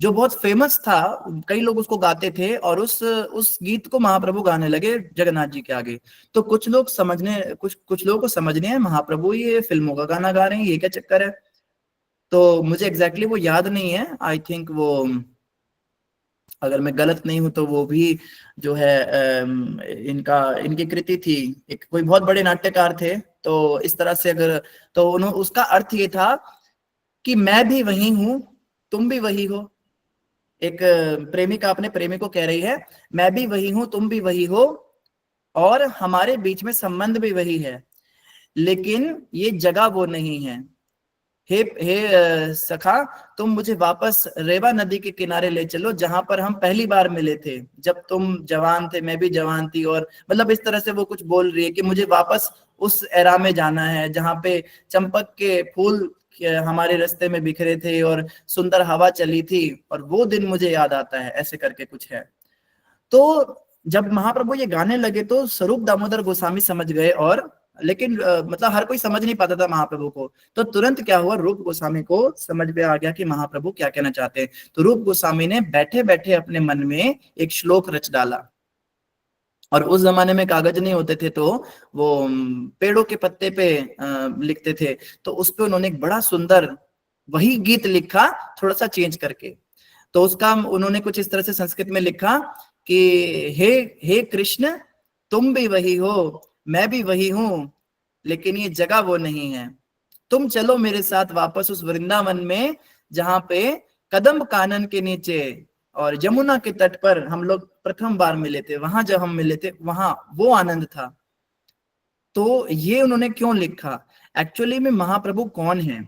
जो बहुत फेमस था, कई लोग उसको गाते थे, और उस गीत को महाप्रभु गाने लगे जगन्नाथ जी के आगे। तो कुछ लोग कुछ लोगों को समझने हैं महाप्रभु ये फिल्मों का गाना गा रहे हैं, ये क्या चक्कर है। तो मुझे एग्जैक्टली वो याद नहीं है, आई थिंक वो, अगर मैं गलत नहीं हूं तो वो भी जो है इनकी कृति थी, एक कोई बहुत बड़े नाट्यकार थे। तो इस तरह से अगर, तो उसका अर्थ ये था कि मैं भी वही हूं, तुम भी वही हो। एक प्रेमिका अपने प्रेमी को कह रही है, मैं भी वही हूं, तुम भी वही हो, और हमारे बीच में संबंध भी वही है, लेकिन ये जगह वो नहीं है। हे सखा, तुम मुझे वापस रेवा नदी के किनारे ले चलो जहां पर हम पहली बार मिले थे, जब तुम जवान थे मैं भी जवान थी। और मतलब इस तरह से वो कुछ बोल रही है कि मुझे वापस उस एरा में जाना है जहां पे चंपक के फूल हमारे रास्ते में बिखरे थे और सुंदर हवा चली थी, और वो दिन मुझे याद आता है, ऐसे करके कुछ है। तो जब महाप्रभु ये गाने लगे तो स्वरूप दामोदर गोस्वामी समझ गए, और लेकिन मतलब हर कोई समझ नहीं पाता था महाप्रभु को। तो तुरंत क्या हुआ, रूप गोस्वामी को समझ में आ गया कि महाप्रभु क्या कहना चाहते हैं। तो रूप गोस्वामी ने बैठे बैठे अपने मन में एक श्लोक रच डाला, और उस जमाने में कागज नहीं होते थे, तो वो पेड़ों के पत्ते पे लिखते थे। तो उस पे उन्होंने एक बड़ा सुंदर वही गीत लिखा, थोड़ा सा चेंज करके। तो उसका उन्होंने कुछ इस तरह से संस्कृत में लिखा कि हे कृष्ण, तुम भी वही हो, मैं भी वही हूं, लेकिन ये जगह वो नहीं है। तुम चलो मेरे साथ वापस उस वृंदावन में जहां पे कदम कानन के नीचे और यमुना के तट पर हम लोग प्रथम बार मिले थे, वहां जब हम मिले थे वहां वो आनंद था। तो ये उन्होंने क्यों लिखा, एक्चुअली में महाप्रभु कौन है,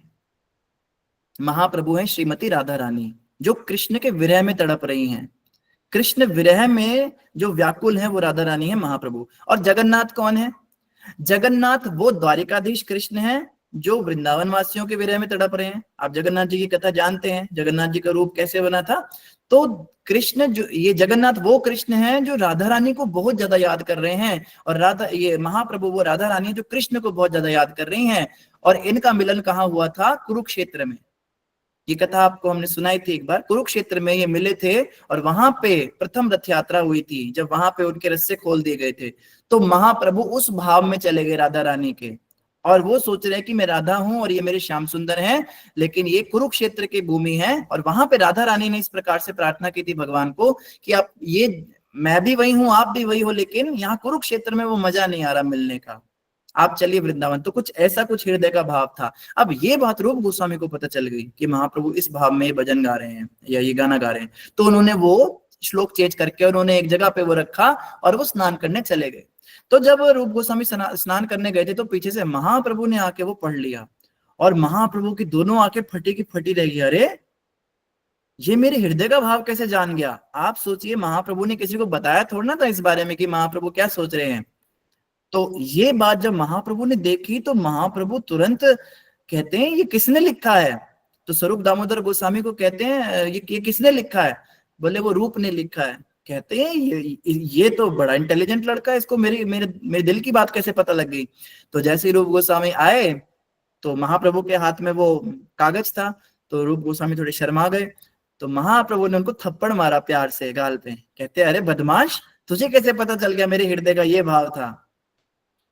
महाप्रभु हैं श्रीमती राधा रानी, जो कृष्ण के विरह में तड़प रही हैं। कृष्ण विरह में जो व्याकुल है वो राधा रानी है महाप्रभु। और जगन्नाथ कौन है? जगन्नाथ वो द्वारिकाधीश कृष्ण है जो वृंदावन वासियों के विरह में तड़प रहे हैं। आप जगन्नाथ जी की कथा जानते हैं, जगन्नाथ जी का रूप कैसे बना था। तो कृष्ण जो, ये जगन्नाथ वो कृष्ण है जो राधा रानी को बहुत ज्यादा याद कर रहे हैं, और ये महाप्रभु वो राधा रानी जो कृष्ण को बहुत ज्यादा याद कर रही हैं। और इनका मिलन कहाँ हुआ था? कुरुक्षेत्र में। ये कथा आपको हमने सुनाई थी एक बार। कुरुक्षेत्र में ये मिले थे और वहां पे प्रथम रथ यात्रा हुई थी, जब वहां पे उनके रस्से खोल दिए गए थे। तो महाप्रभु उस भाव में चले गए राधा रानी के, और वो सोच रहे हैं कि मैं राधा हूं और ये मेरे श्याम सुंदर हैं, लेकिन ये कुरुक्षेत्र की भूमि है। और वहां पे राधा रानी ने इस प्रकार से प्रार्थना की थी भगवान को कि आप, ये मैं भी वही हूं, आप भी वही हो, लेकिन यहाँ कुरुक्षेत्र में वो मजा नहीं आ रहा मिलने का, आप चलिए वृंदावन। तो कुछ ऐसा कुछ हृदय का भाव था। अब ये बात रूप गोस्वामी को पता चल गई कि महाप्रभु इस भाव में भजन गा रहे हैं या ये गाना गा रहे हैं। तो उन्होंने वो श्लोक चेंज करके उन्होंने एक जगह पे वो रखा और वो स्नान करने चले गए। तो जब रूप गोस्वामी स्नान करने गए थे तो पीछे से महाप्रभु ने आके वो पढ़ लिया, और महाप्रभु की दोनों आंखें फटी की फटी रह गई। अरे ये मेरे हृदय का भाव कैसे जान गया? आप सोचिए, महाप्रभु ने किसी को बताया थोड़ा ना था इस बारे में कि महाप्रभु क्या सोच रहे हैं। तो ये बात जब महाप्रभु ने देखी तो महाप्रभु तुरंत कहते हैं ये किसने लिखा है? तो स्वरूप दामोदर गोस्वामी को कहते हैं ये किसने लिखा है? बोले वो रूप ने लिखा है। कहते हैं ये तो बड़ा इंटेलिजेंट लड़का है, इसको मेरे दिल की बात कैसे पता लग गई? तो जैसे ही रूप गोस्वामी आए तो महाप्रभु के हाथ में वो कागज था, तो रूप गोस्वामी थोड़े शर्मा गए। तो महाप्रभु ने उनको थप्पड़ मारा प्यार से गाल पे। कहते अरे बदमाश, तुझे कैसे पता चल गया मेरे हृदय का ये भाव था?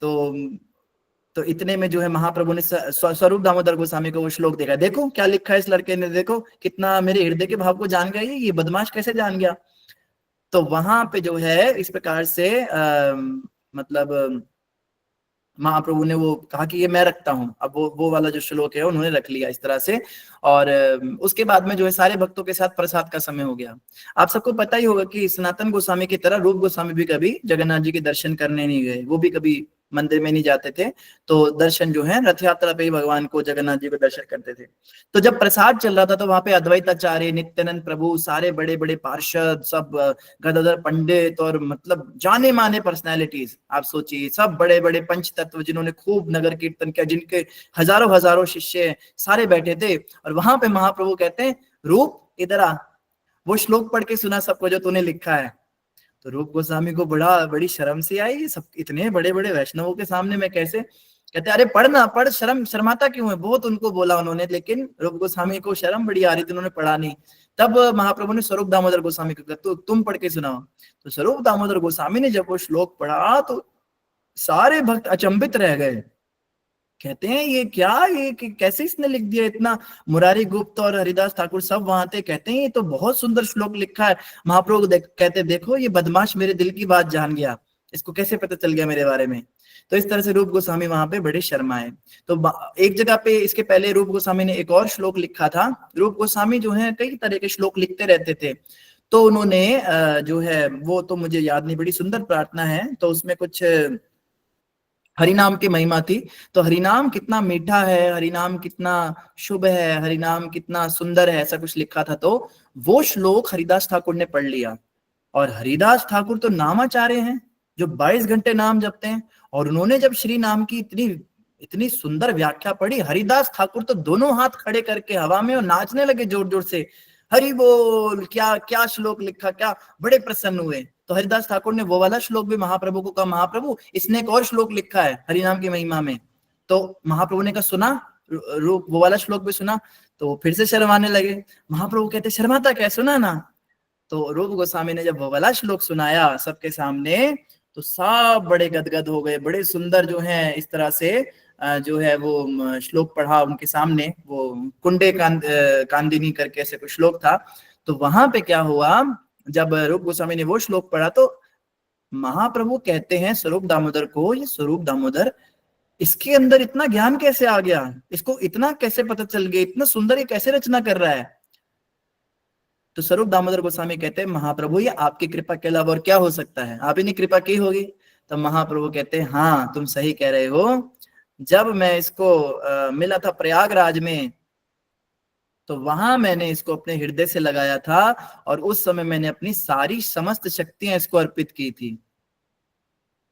तो इतने में जो है महाप्रभु ने स्वरूप दामोदर गोस्वामी को वो श्लोक देखा, देखो क्या लिखा है इस लड़के ने, देखो कितना मेरे हृदय के भाव को जान गया, ये बदमाश कैसे जान गया। तो वहां पे जो है इस प्रकार से मतलब महाप्रभु ने वो कहा कि ये मैं रखता हूँ। अब वो वाला जो श्लोक है उन्होंने रख लिया इस तरह से। और उसके बाद में जो है सारे भक्तों के साथ प्रसाद का समय हो गया। आप सबको पता ही होगा कि सनातन गोस्वामी की तरह रूप गोस्वामी भी कभी जगन्नाथ जी के दर्शन करने नहीं गए, वो भी कभी मंदिर में नहीं जाते थे। तो दर्शन जो है रथ यात्रा पे ही भगवान को, जगन्नाथ जी को दर्शन करते थे। तो जब प्रसाद चल रहा था तो वहां पे अद्वैताचार्य, नित्यानंद प्रभु, सारे बड़े बड़े पार्षद, सब गदाधर पंडित और मतलब जाने माने पर्सनैलिटीज, आप सोचिए सब बड़े बड़े पंच तत्व जिन्होंने खूब नगर कीर्तन किया, जिनके हजारों हजारों शिष्य सारे बैठे थे। और वहां पे महाप्रभु कहते हैं रूप इधर आ, वो श्लोक पढ़ के सुना सबको जो तूने लिखा है। तो रूप गोस्वामी को बड़ी शर्म सी आई, सब इतने बड़े बड़े वैष्णवों के सामने मैं कैसे। कहते अरे पढ़ना, पढ़, शर्माता क्यों है? बहुत उनको बोला उन्होंने, लेकिन रूप गोस्वामी को शर्म बड़ी आ रही थी, उन्होंने पढ़ा नहीं। तब महाप्रभु ने स्वरूप दामोदर गोस्वामी को कहा तो तुम पढ़ के सुनाओ। तो स्वरूप दामोदर गोस्वामी ने जब वो श्लोक पढ़ा तो सारे भक्त अचंभित रह गए। कहते हैं ये क्या, ये कैसे इसने लिख दिया इतना? मुरारी गुप्त और हरिदास ठाकुर सब वहां थे। कहते हैं ये तो बहुत सुंदर श्लोक लिखा है। महाप्रभु कहते देखो ये बदमाश मेरे दिल की बात जान गया, इसको कैसे पता चल गया मेरे बारे में। तो इस तरह से रूप गोस्वामी वहां पे बड़े शर्माए। तो एक जगह पे इसके पहले रूप गोस्वामी ने एक और श्लोक लिखा था। रूप गोस्वामी जो है कई तरह के श्लोक लिखते रहते थे। तो उन्होंने जो है वो तो मुझे याद नहीं, बड़ी सुंदर प्रार्थना है। तो उसमें कुछ हरिनाम की महिमा थी। तो हरिनाम कितना मीठा है, हरिनाम कितना शुभ है, हरिनाम कितना सुंदर है, ऐसा कुछ लिखा था। तो वो श्लोक हरिदास ठाकुर ने पढ़ लिया। और हरिदास ठाकुर तो नामाचार्य हैं जो 22 घंटे नाम जपते हैं। और उन्होंने जब श्री नाम की इतनी सुंदर व्याख्या पढ़ी, हरिदास ठाकुर तो दोनों हाथ खड़े करके हवा में और नाचने लगे जोर जोर से, हरि बोल, क्या क्या श्लोक लिखा, क्या बड़े प्रसन्न हुए। तो हरिदास ठाकुर ने वो वाला श्लोक भी महाप्रभु को कहा, महाप्रभु इसने एक और श्लोक लिखा है हरिनाम की महिमा में। तो महाप्रभु ने कहा सुना, वो वाला श्लोक भी सुना। तो फिर से शर्माने लगे। महाप्रभु कहते शर्माता क्या, सुना ना। तो रूप गोस्वामी ने जब वो वाला श्लोक सुनाया सबके सामने तो सब बड़े गदगद हो गए। बड़े सुंदर जो है इस तरह से जो है वो श्लोक पढ़ा उनके सामने, वो कुंडे कांदिनी करके ऐसे कुछ श्लोक था। तो वहां पे क्या हुआ, जब रूप गोस्वामी ने वो श्लोक पढ़ा तो महाप्रभु कहते हैं स्वरूप दामोदर को, ये स्वरूप दामोदर, इसके अंदर इतना ज्ञान कैसे आ गया, इसको इतना कैसे पता चल गया, इतना सुंदर ये कैसे रचना कर रहा है। तो स्वरूप दामोदर गोस्वामी कहते हैं महाप्रभु ये आपकी कृपा के अलावा और क्या हो सकता है, आप ही ने कृपा की होगी। तो महाप्रभु कहते हैं हाँ तुम सही कह रहे हो। जब मैं इसको मिला था प्रयागराज में, तो वहां मैंने इसको अपने हृदय से लगाया था और उस समय मैंने अपनी सारी समस्त शक्तियां इसको अर्पित की थी।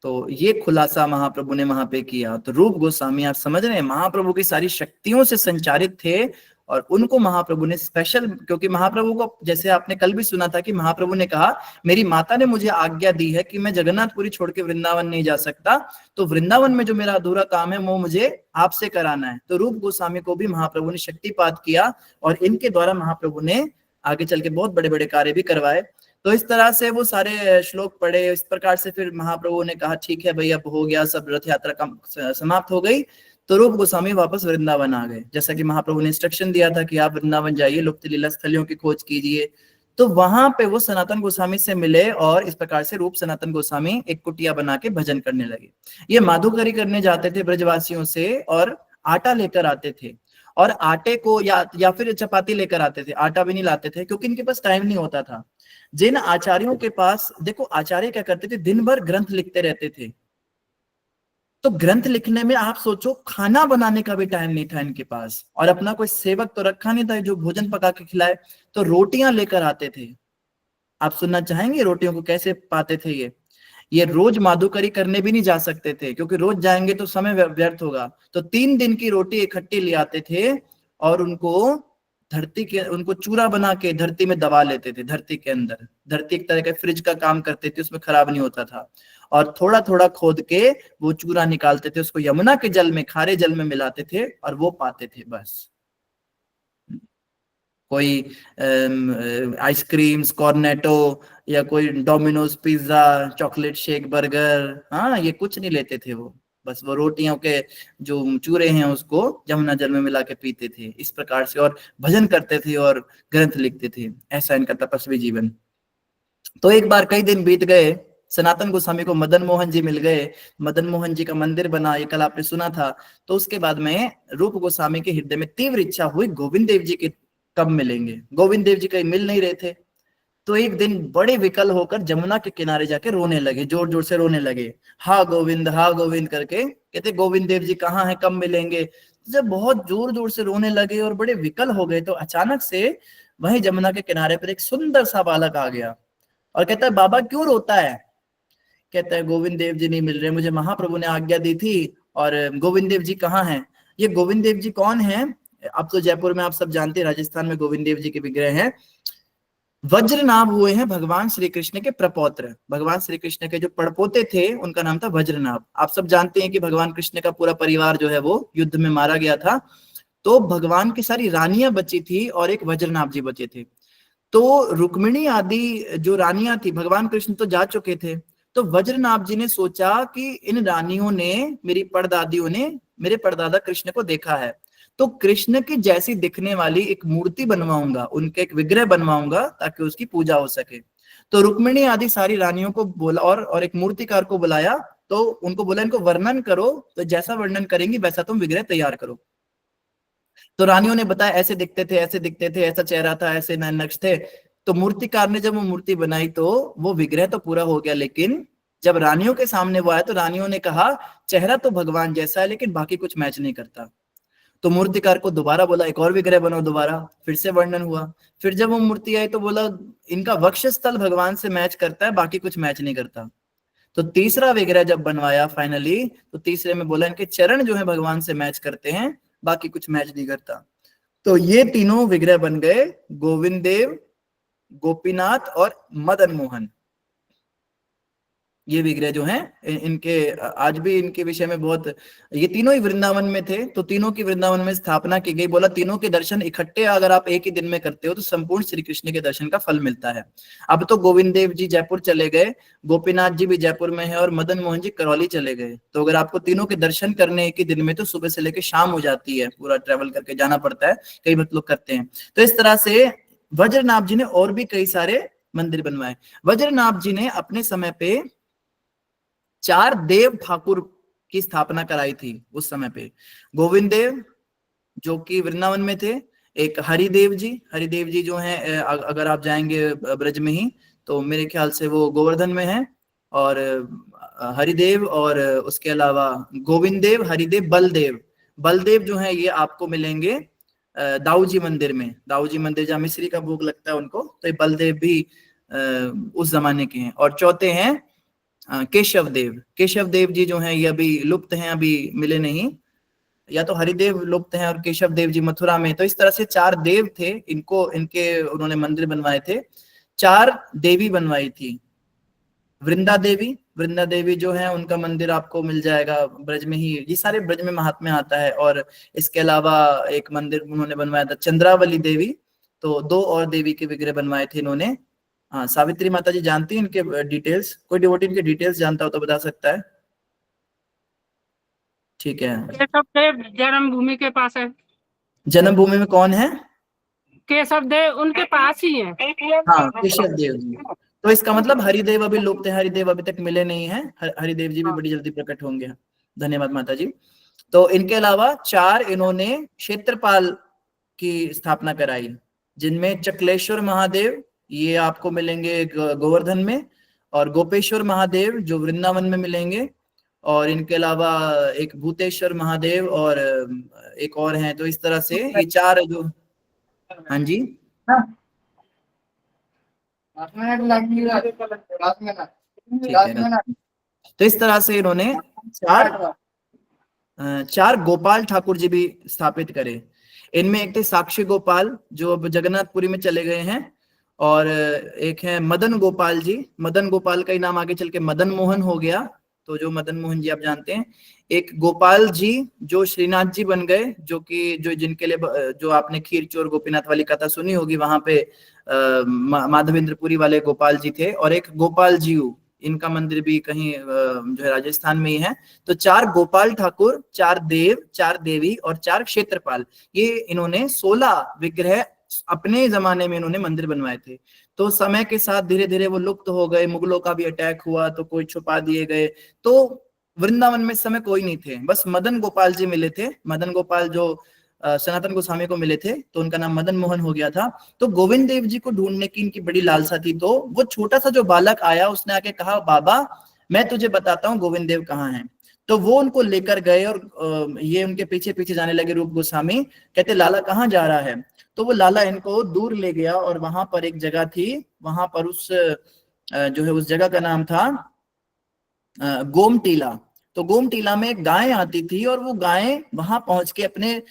तो ये खुलासा महाप्रभु ने वहां पे किया। तो रूप गोस्वामी आप समझ रहे हैं, महाप्रभु की सारी शक्तियों से संचारित थे और उनको महाप्रभु ने स्पेशल, क्योंकि महाप्रभु को जैसे आपने कल भी सुना था कि महाप्रभु ने कहा मेरी माता ने मुझे आज्ञा दी है कि मैं जगन्नाथपुरी छोड़ के वृंदावन नहीं जा सकता, तो वृंदावन में जो मेरा अधूरा काम है वो मुझे आपसे कराना है। तो रूप गोस्वामी को भी महाप्रभु ने शक्तिपात किया और इनके द्वारा महाप्रभु ने आगे चल के बहुत बड़े बड़े कार्य भी करवाए। तो इस तरह से वो सारे श्लोक पढ़े, इस प्रकार से फिर महाप्रभु ने कहा ठीक है भाई अब हो गया, सब रथ यात्रा का समाप्त हो गई। तो रूप गोस्वामी वापस वृंदावन आ गए, जैसा कि महाप्रभु ने इंस्ट्रक्शन दिया था कि आप वृंदावन जाइए, लुप्त लीला स्थलियों की खोज कीजिए। तो वहां पे वो सनातन गोस्वामी से मिले और इस प्रकार से रूप सनातन गोस्वामी एक कुटिया बना के भजन करने लगे। ये माधुकरी करने जाते थे ब्रजवासियों से और आटा लेकर आते थे, और आटे को या फिर चपाती लेकर आते थे, आटा भी नहीं लाते थे क्योंकि इनके पास टाइम नहीं होता था। जिन आचार्यों के पास, देखो आचार्य क्या करते थे, दिन भर ग्रंथ लिखते रहते थे। तो ग्रंथ लिखने में आप सोचो खाना बनाने का भी टाइम नहीं था इनके पास, और अपना कोई सेवक तो रखा नहीं था जो भोजन पका के खिलाए। तो रोटियां लेकर आते थे। आप सुनना चाहेंगे रोटियों को कैसे पाते थे? ये रोज माधुकरी करने भी नहीं जा सकते थे क्योंकि रोज जाएंगे तो समय व्यर्थ होगा। तो 3 दिन की रोटी इकट्ठी ले आते थे और उनको चूरा बना के धरती में दबा लेते थे। धरती के अंदर, धरती एक तरह का फ्रिज का काम करते थे, उसमें खराब नहीं होता था। और थोड़ा थोड़ा खोद के वो चूरा निकालते थे, उसको यमुना के जल में, खारे जल में मिलाते थे और वो पाते थे। बस कोई आइसक्रीम्स, कॉर्नेटो या कोई Domino's pizza, chocolate shake, burger, हाँ ये कुछ नहीं लेते थे वो। बस वो रोटियों के जो चूरे हैं उसको यमुना जल में मिला के पीते थे। इस प्रकार से और भजन करते थे और ग्रंथ लिखते थे। ऐसा इनका तपस्वी जीवन। तो एक बार कई दिन बीत गए, सनातन गोस्वामी को मदन मोहन जी मिल गए। मदन मोहन जी का मंदिर बना, ये कल आपने सुना था। तो उसके बाद में रूप गोस्वामी के हृदय में तीव्र इच्छा हुई गोविंद देव जी के कब मिलेंगे। गोविंद देव जी कहीं मिल नहीं रहे थे। तो एक दिन बड़े विकल होकर जमुना के किनारे जाके रोने लगे, जोर जोर से रोने लगे, हा गोविंद करके। कहते गोविंद देव जी कहाँ हैं, कब मिलेंगे। जब बहुत जोर जोर से रोने लगे और बड़े विकल हो गए तो अचानक से वहीं जमुना के किनारे पर एक सुंदर सा बालक आ गया और कहता है बाबा क्यों रोता है। कहता है गोविंद देव जी नहीं मिल रहे, मुझे महाप्रभु ने आज्ञा दी थी और गोविंद देव जी कहाँ हैं। ये गोविंद देव जी कौन है? अब तो जयपुर में आप सब जानते हैं, राजस्थान में गोविंद देव जी के विग्रह हैं। वज्रनाभ हुए हैं भगवान श्री कृष्ण के प्रपौत्र। भगवान श्री कृष्ण के जो पड़पोते थे उनका नाम था वज्रनाभ। आप सब जानते हैं कि भगवान कृष्ण का पूरा परिवार जो है वो युद्ध में मारा गया था। तो भगवान की सारी रानियां बची थी और एक वज्रनाभ जी बचे थे। तो रुक्मिणी आदि जो रानियां थी, भगवान कृष्ण तो जा चुके थे। तो वज्रनाभ जी ने सोचा कि इन रानियों ने, मेरी परदादियों ने मेरे परदादा कृष्ण को देखा है, तो कृष्ण की जैसी दिखने वाली एक मूर्ति बनवाऊंगा, उनके एक विग्रह बनवाऊंगा ताकि उसकी पूजा हो सके। तो रुक्मिणी आदि सारी रानियों को बोला और एक मूर्तिकार को बुलाया। तो उनको बोला इनको वर्णन करो, तो जैसा वर्णन करेंगी वैसा तुम विग्रह तैयार करो। तो रानियों ने बताया ऐसे दिखते थे, ऐसे दिखते थे, ऐसा चेहरा था, ऐसे नक्श थे। तो मूर्तिकार ने जब वो मूर्ति बनाई तो वो विग्रह तो पूरा हो गया, लेकिन जब रानियों के सामने वो आया तो रानियों ने कहा चेहरा तो भगवान जैसा है लेकिन बाकी कुछ मैच नहीं करता। तो मूर्तिकार को दोबारा बोला एक और विग्रह बनाओ, दोबारा फिर से वर्णन हुआ। फिर जब वो मूर्ति आई तो बोला इनका वक्षस्थल भगवान से मैच करता है, बाकी कुछ मैच नहीं करता। तो तीसरा विग्रह जब बनवाया फाइनली, तो तीसरे में बोला इनके चरण जो है भगवान से मैच करते हैं, बाकी कुछ मैच नहीं करता। तो ये तीनों विग्रह बन गए, गोविंद देव, गोपीनाथ और मदन मोहन। ये विग्रह जो हैं इनके आज भी इनके विषय में बहुत, ये तीनों ही वृंदावन में थे। तो तीनों की वृंदावन में स्थापना की गई। बोला तीनों के दर्शन इकट्ठे अगर आप एक ही दिन में करते हो तो संपूर्ण श्री कृष्ण के दर्शन का फल मिलता है। अब तो गोविंद देव जी जयपुर चले गए, गोपीनाथ जी भी जयपुर में है और मदन मोहन जी करौली चले गए। तो अगर आपको तीनों के दर्शन करने एक ही दिन में तो सुबह से लेकर शाम हो जाती है, पूरा ट्रेवल करके जाना पड़ता है, कई भक्त लोग करते हैं। तो इस तरह से वज्रनाभ जी ने और भी कई सारे मंदिर बनवाए। वज्रनाभ जी ने अपने समय पे 4 देव ठाकुर की स्थापना कराई थी उस समय पे। गोविंद देव जो कि वृंदावन में थे, एक हरिदेव जी जो हैं अगर आप जाएंगे ब्रज में ही तो मेरे ख्याल से वो गोवर्धन में है, और हरिदेव, और उसके अलावा गोविंद देव, हरिदेव, बलदेव जो है ये आपको मिलेंगे दाऊजी मंदिर में, दाऊजी मंदिर जहाँ मिश्री का भोग लगता है उनको, तो ये बलदेव भी उस जमाने के हैं। और चौथे हैं केशव देव। केशव देव जी जो हैं ये अभी लुप्त हैं, अभी मिले नहीं, या तो हरिदेव लुप्त हैं और केशव देव जी मथुरा में। तो इस तरह से 4 देव थे, इनके उन्होंने मंदिर बनवाए थे। 4 देवी बनवाई थी। वृंदा देवी जो है उनका मंदिर आपको मिल जाएगा ब्रज में ही, ये सारे ब्रज में महात्म्य आता है। और इसके अलावा एक मंदिर उन्होंने बनवाया था चंद्रावली देवी, तो 2 और देवी के विग्रह बनवाए थे इन्होंने। हाँ, सावित्री माता जी जानती हैं इनके डिटेल्स? कोई डिवोटी इनके डिटेल्स जानता हो तो बता सकता है? ठीक है। केशव देव जन्मभूमि के पास है। जन्मभूमि में कौन है? केशव देव उनके पास ही है। हाँ, केशव देव जी। तो इसका मतलब हरिदेव अभी लुप्त है, हरिदेव अभी तक मिले नहीं है। हरिदेव जी भी बड़ी जल्दी प्रकट होंगे। धन्यवाद माता जी। तो इनके अलावा 4 इन्होंने क्षेत्रपाल की स्थापना कराई, जिनमें चकलेश्वर महादेव, ये आपको मिलेंगे गोवर्धन में, और गोपेश्वर महादेव जो वृंदावन में मिलेंगे, और इनके अलावा एक भूतेश्वर महादेव और एक और हैं। तो इस तरह से ये 4 जो, हाँ जी, ठीक है। तो इस तरह से इन्होंने 4 गोपाल ठाकुर जी भी स्थापित करे। इनमें एक थे साक्षी गोपाल जो अब जगन्नाथपुरी में चले गए हैं, और एक है मदन गोपाल जी। मदन गोपाल का ही नाम आगे चल के मदन मोहन हो गया, तो जो मदन मोहन जी आप जानते हैं। एक गोपाल जी जो श्रीनाथ जी बन गए, जो कि जिनके लिए जो आपने खीर चोर गोपीनाथ वाली कथा सुनी होगी, वहां पे माधवेंद्रपुरी वाले गोपाल जी थे। और एक गोपाल जी, इनका मंदिर भी कहीं जो है राजस्थान में ही है। तो 4 गोपाल ठाकुर, 4 देव, 4 देवी और 4 क्षेत्रपाल, ये इन्होंने 16 विग्रह अपने जमाने में इन्होंने मंदिर बनवाए थे। तो समय के साथ धीरे धीरे वो लुप्त हो गए। मुगलों का भी अटैक हुआ तो कोई छुपा दिए गए। तो वृंदावन में इस समय कोई नहीं थे, बस मदन गोपाल जी मिले थे। मदन गोपाल जो सनातन गोस्वामी को मिले थे, तो उनका नाम मदन मोहन हो गया था। तो गोविंद देव जी को ढूंढने की इनकी बड़ी लालसा थी। तो वो छोटा सा जो बालक आया, उसने आके कहा, बाबा मैं तुझे बताता हूँ गोविंद देव कहाँ हैं। तो वो उनको लेकर गए और ये उनके पीछे पीछे जाने लगे। रूप गोस्वामी कहते, लाला कहाँ जा रहा है? तो वो लाला इनको दूर ले गया, और वहां पर एक जगह थी, वहां पर उस जो है उस जगह का नाम था गोमटीला। तो गोमटीला में एक गाय आती थी, और वो गाय वहां पहुंच के अपने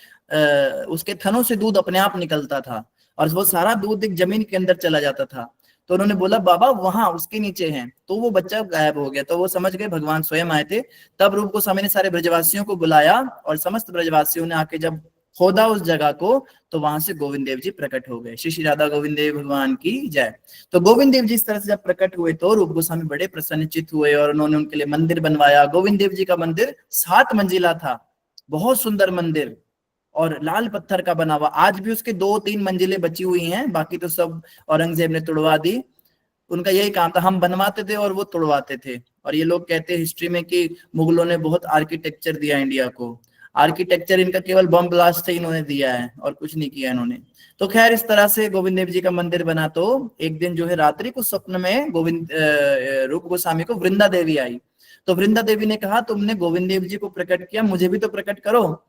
उसके थनों से दूध अपने आप निकलता था, और वो सारा दूध एक जमीन के अंदर चला जाता था। तो उन्होंने बोला, बाबा वहां उसके नीचे है। तो वो बच्चा गायब हो गया। तो वो समझ गए भगवान स्वयं आए थे। तब रूप गोस्वामी ने सारे ब्रजवासियों को बुलाया, और समस्त ब्रजवासियों ने आके जब खोदा उस जगह को, तो वहां से गोविंद देव जी प्रकट हो गए। श्री श्री राधा गोविंद देव भगवान की जय। तो गोविंद देव जी इस तरह से जब प्रकट हुए, तो रूप गोस्वामी बड़े प्रसन्नचित हुए, और उन्होंने उनके लिए मंदिर बनवाया। गोविंद देव जी का मंदिर 7 मंजिला था, बहुत सुंदर मंदिर, और लाल पत्थर का बना हुआ। आज भी उसके 2-3 मंजिलें बची हुई हैं, बाकी तो सब औरंगजेब ने तुड़वा दी। उनका यही काम था, हम बनवाते थे और वो तुड़वाते थे। और ये लोग कहते हैं हिस्ट्री में कि मुगलों ने बहुत आर्किटेक्चर दिया इंडिया को। आर्किटेक्चर इनका केवल बम ब्लास्ट से इन्होंने दिया है, और कुछ नहीं किया इन्होंने। तो खैर इस तरह से गोविंद देव जी का मंदिर बना। तो एक दिन जो है रात्रि को स्वप्न में रूप गोस्वामी को वृंदा देवी आई। तो वृंदा देवी ने कहा, तुमने गोविंद देव जी को प्रकट किया, मुझे भी तो प्रकट करो।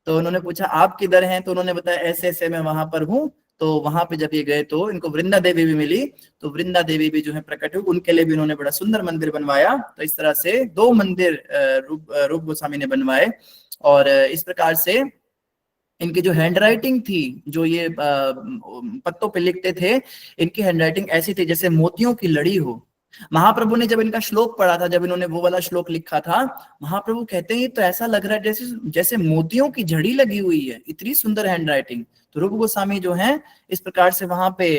तो उन्होंने पूछा, आप किधर हैं? तो उन्होंने बताया, ऐसे ऐसे मैं वहां पर हूँ। तो वहां पे जब ये गए, तो इनको वृंदा देवी भी मिली। तो वृंदा देवी भी जो है प्रकट हुई, उनके लिए भी उन्होंने बड़ा सुंदर मंदिर बनवाया। तो इस तरह से 2 मंदिर रूप गोस्वामी ने बनवाए। और इस प्रकार से इनकी जो हैंडराइटिंग थी, जो ये पत्तों पे लिखते थे, इनकी हैंडराइटिंग ऐसी थी जैसे मोतियों की लड़ी हो। महाप्रभु ने जब इनका श्लोक पढ़ा था, जब इन्होंने वो वाला श्लोक लिखा था, महाप्रभु कहते हैं ये तो ऐसा लग रहा है जैसे मोतियों की झड़ी लगी हुई है, इतनी सुंदर हैंडराइटिंग। तो रूप गोस्वामी जो है इस प्रकार से वहां पे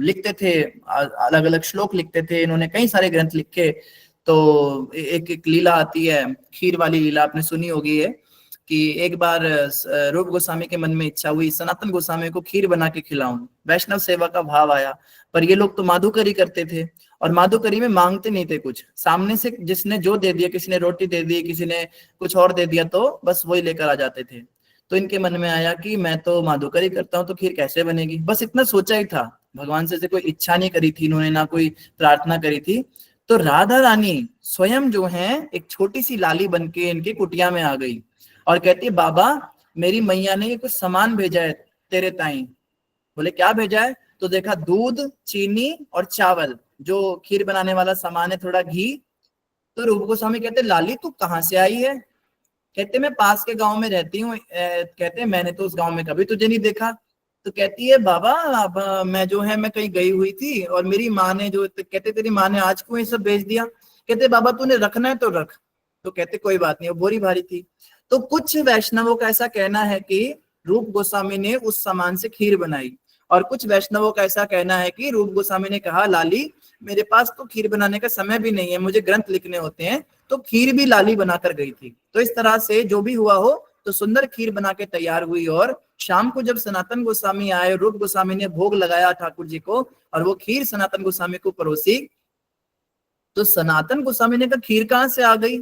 लिखते थे, अलग अलग श्लोक लिखते थे। इन्होंने कई सारे ग्रंथ लिखे। तो एक लीला आती है, खीर वाली लीला, आपने सुनी होगी है, कि एक बार रूप गोस्वामी के मन में इच्छा हुई, सनातन गोस्वामी को खीर बना के खिलाऊं। वैष्णव सेवा का भाव आया, पर ये लोग तो माधुकरी करते थे, और माधुकरी में मांगते नहीं थे कुछ। सामने से जिसने जो दे दिया, किसी ने रोटी दे दी, किसी ने कुछ और दे दिया, तो बस वही लेकर आ जाते थे। तो इनके मन में आया कि मैं तो माधुकरी करता हूँ, तो खीर कैसे बनेगी। बस इतना सोचा ही था, भगवान से कोई इच्छा नहीं करी थी इन्होंने, ना कोई प्रार्थना करी थी। तो राधा रानी स्वयं जो है एक छोटी सी लाली बनके इनकी कुटिया में आ गई, और कहती है, बाबा मेरी मैया ने कुछ सामान भेजा है तेरे ताई। बोले क्या भेजा है? तो देखा दूध, चीनी और चावल, जो खीर बनाने वाला सामान है, थोड़ा घी। तो रूप गोस्वामी कहते लाली तू कहाँ से आई है? कहते मैं पास के गांव में रहती हूँ। कहते मैंने तो उस गांव में कभी तुझे नहीं देखा। तो कहती है बाबा अब मैं जो है मैं कहीं गई हुई थी और मेरी माँ ने जो, कहते तेरी माँ ने आज क्यों ये सब भेज दिया? कहते बाबा तूने रखना है तो रख। तो कहते कोई बात नहीं, वो बोरी भारी थी। तो कुछ वैष्णवों का ऐसा कहना है कि रूप गोस्वामी ने उस सामान से खीर बनाई, और कुछ वैष्णवों का ऐसा कहना है कि रूप गोस्वामी ने कहा लाली मेरे पास तो खीर बनाने का समय भी नहीं है, मुझे ग्रंथ लिखने होते हैं, तो खीर भी लाली बनाकर गई थी। तो इस तरह से जो भी हुआ हो, तो सुंदर खीर बना के तैयार हुई, और शाम को जब सनातन गोस्वामी आए, रूप गोस्वामी ने भोग लगाया ठाकुर जी को, और वो खीर सनातन गोस्वामी को परोसी। तो सनातन गोस्वामी ने कहा खीर कहाँ से आ गई?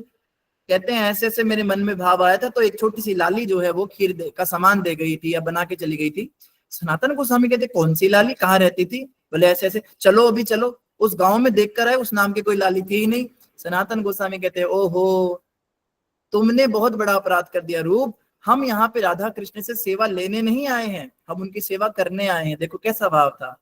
कहते हैं ऐसे ऐसे मेरे मन में भाव आया था, तो एक छोटी सी लाली जो है वो खीर का सामान दे गई थी या बना के चली गई थी। सनातन गोस्वामी कहते कौन सी लाली, कहाँ रहती थी? बोले ऐसे ऐसे। चलो अभी चलो, उस गांव में देख कर आए, उस नाम की कोई लाली थी ही नहीं। सनातन गोस्वामी कहते हैं ओहो तुमने बहुत बड़ा अपराध कर दिया रूप, हम यहाँ पे राधा कृष्ण से सेवा लेने नहीं आए हैं, हम उनकी सेवा करने आए हैं। देखो कैसा भाव था।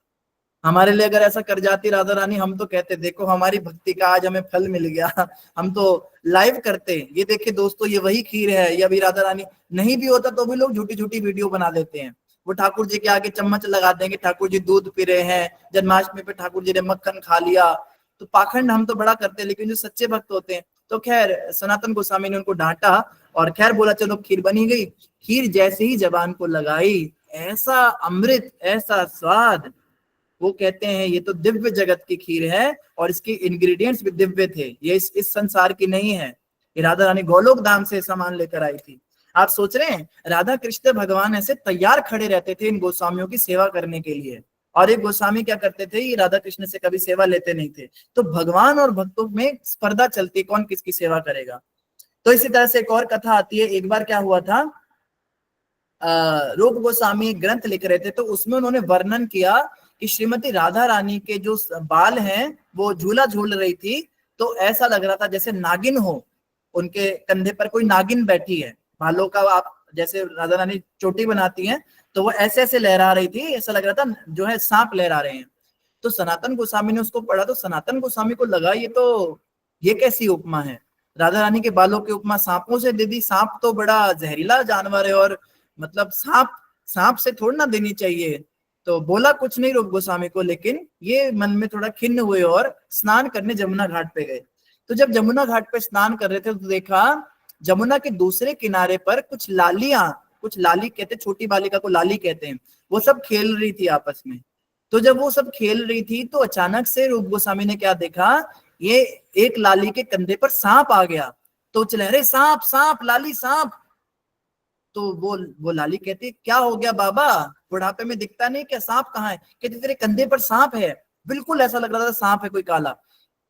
हमारे लिए अगर ऐसा कर जाती राधा रानी, हम तो कहते देखो हमारी भक्ति का आज हमें फल मिल गया, हम तो लाइव करते। ये देखिए दोस्तों ये वही खीर है, ये अभी राधा रानी नहीं भी होता तो भी लोग झूठी झूठी वीडियो बना लेते हैं। वो ठाकुर जी के आगे चम्मच लगा देंगे, ठाकुर जी दूध पी रहे हैं, जन्माष्टमी पे ठाकुर जी ने मक्खन खा लिया। तो पाखंड हम तो बड़ा करते हैं, लेकिन जो सच्चे भक्त होते हैं, तो खैर सनातन गोस्वामी ने उनको डांटा और खैर बोला चलो खीर बनी गई। खीर जैसे ही जबान को लगाई, ऐसा अमृत, ऐसा स्वाद। वो कहते हैं ये तो दिव्य जगत की खीर है, और इसके इंग्रेडिएंट्स भी दिव्य थे, ये इस संसार की नहीं है। ये राधा रानी गोलोक धाम से सामान लेकर आई थी। आप सोच रहे हैं राधा कृष्ण भगवान ऐसे तैयार खड़े रहते थे इन गोस्वामियों की सेवा करने के लिए, और एक गोस्वामी क्या करते थे, ये राधा कृष्ण से कभी सेवा लेते नहीं थे। तो भगवान और भक्तों में स्पर्धा चलती, कौन किसकी सेवा करेगा। तो इसी तरह से एक और कथा आती है। एक बार क्या हुआ था, रूप गोस्वामी ग्रंथ लिख रहे थे, तो उसमें उन्होंने वर्णन किया कि श्रीमती राधा रानी के जो बाल हैं वो झूला झूल रही थी, तो ऐसा लग रहा था जैसे नागिन हो, उनके कंधे पर कोई नागिन बैठी है। बालों का आप जैसे राधा रानी चोटी बनाती हैं, तो वो ऐसे ऐसे लहरा रही थी, ऐसा लग रहा था जो है सांप लहरा रहे हैं। तो सनातन गोस्वामी ने उसको पढ़ा, तो सनातन गोस्वामी को लगा ये कैसी उपमा है, राधा रानी के बालों की उपमा सांपों से दे दी। सांप तो बड़ा जहरीला जानवर है, और मतलब सांप से थोड़ा ना देनी चाहिए। तो बोला कुछ नहीं रूप गोस्वामी को, लेकिन ये मन में थोड़ा खिन्न हुए और स्नान करने जमुना घाट पे गए। तो जब जमुना घाट पे स्नान कर रहे थे, तो देखा जमुना के दूसरे किनारे पर कुछ लाली कहते, छोटी बालिका को लाली कहते हैं, वो सब खेल रही थी आपस में। तो जब वो सब खेल रही थी, तो अचानक से रूप गोस्वामी ने क्या देखा, ये एक लाली के कंधे पर सांप आ गया। तो चले अरे सांप सांप, लाली सांप। तो वो लाली कहती क्या हो गया बाबा, बुढ़ापे में दिखता नहीं क्या, सांप कहाँ है? कहती तेरे कंधे पर सांप है। बिल्कुल ऐसा लग रहा था सांप है कोई काला।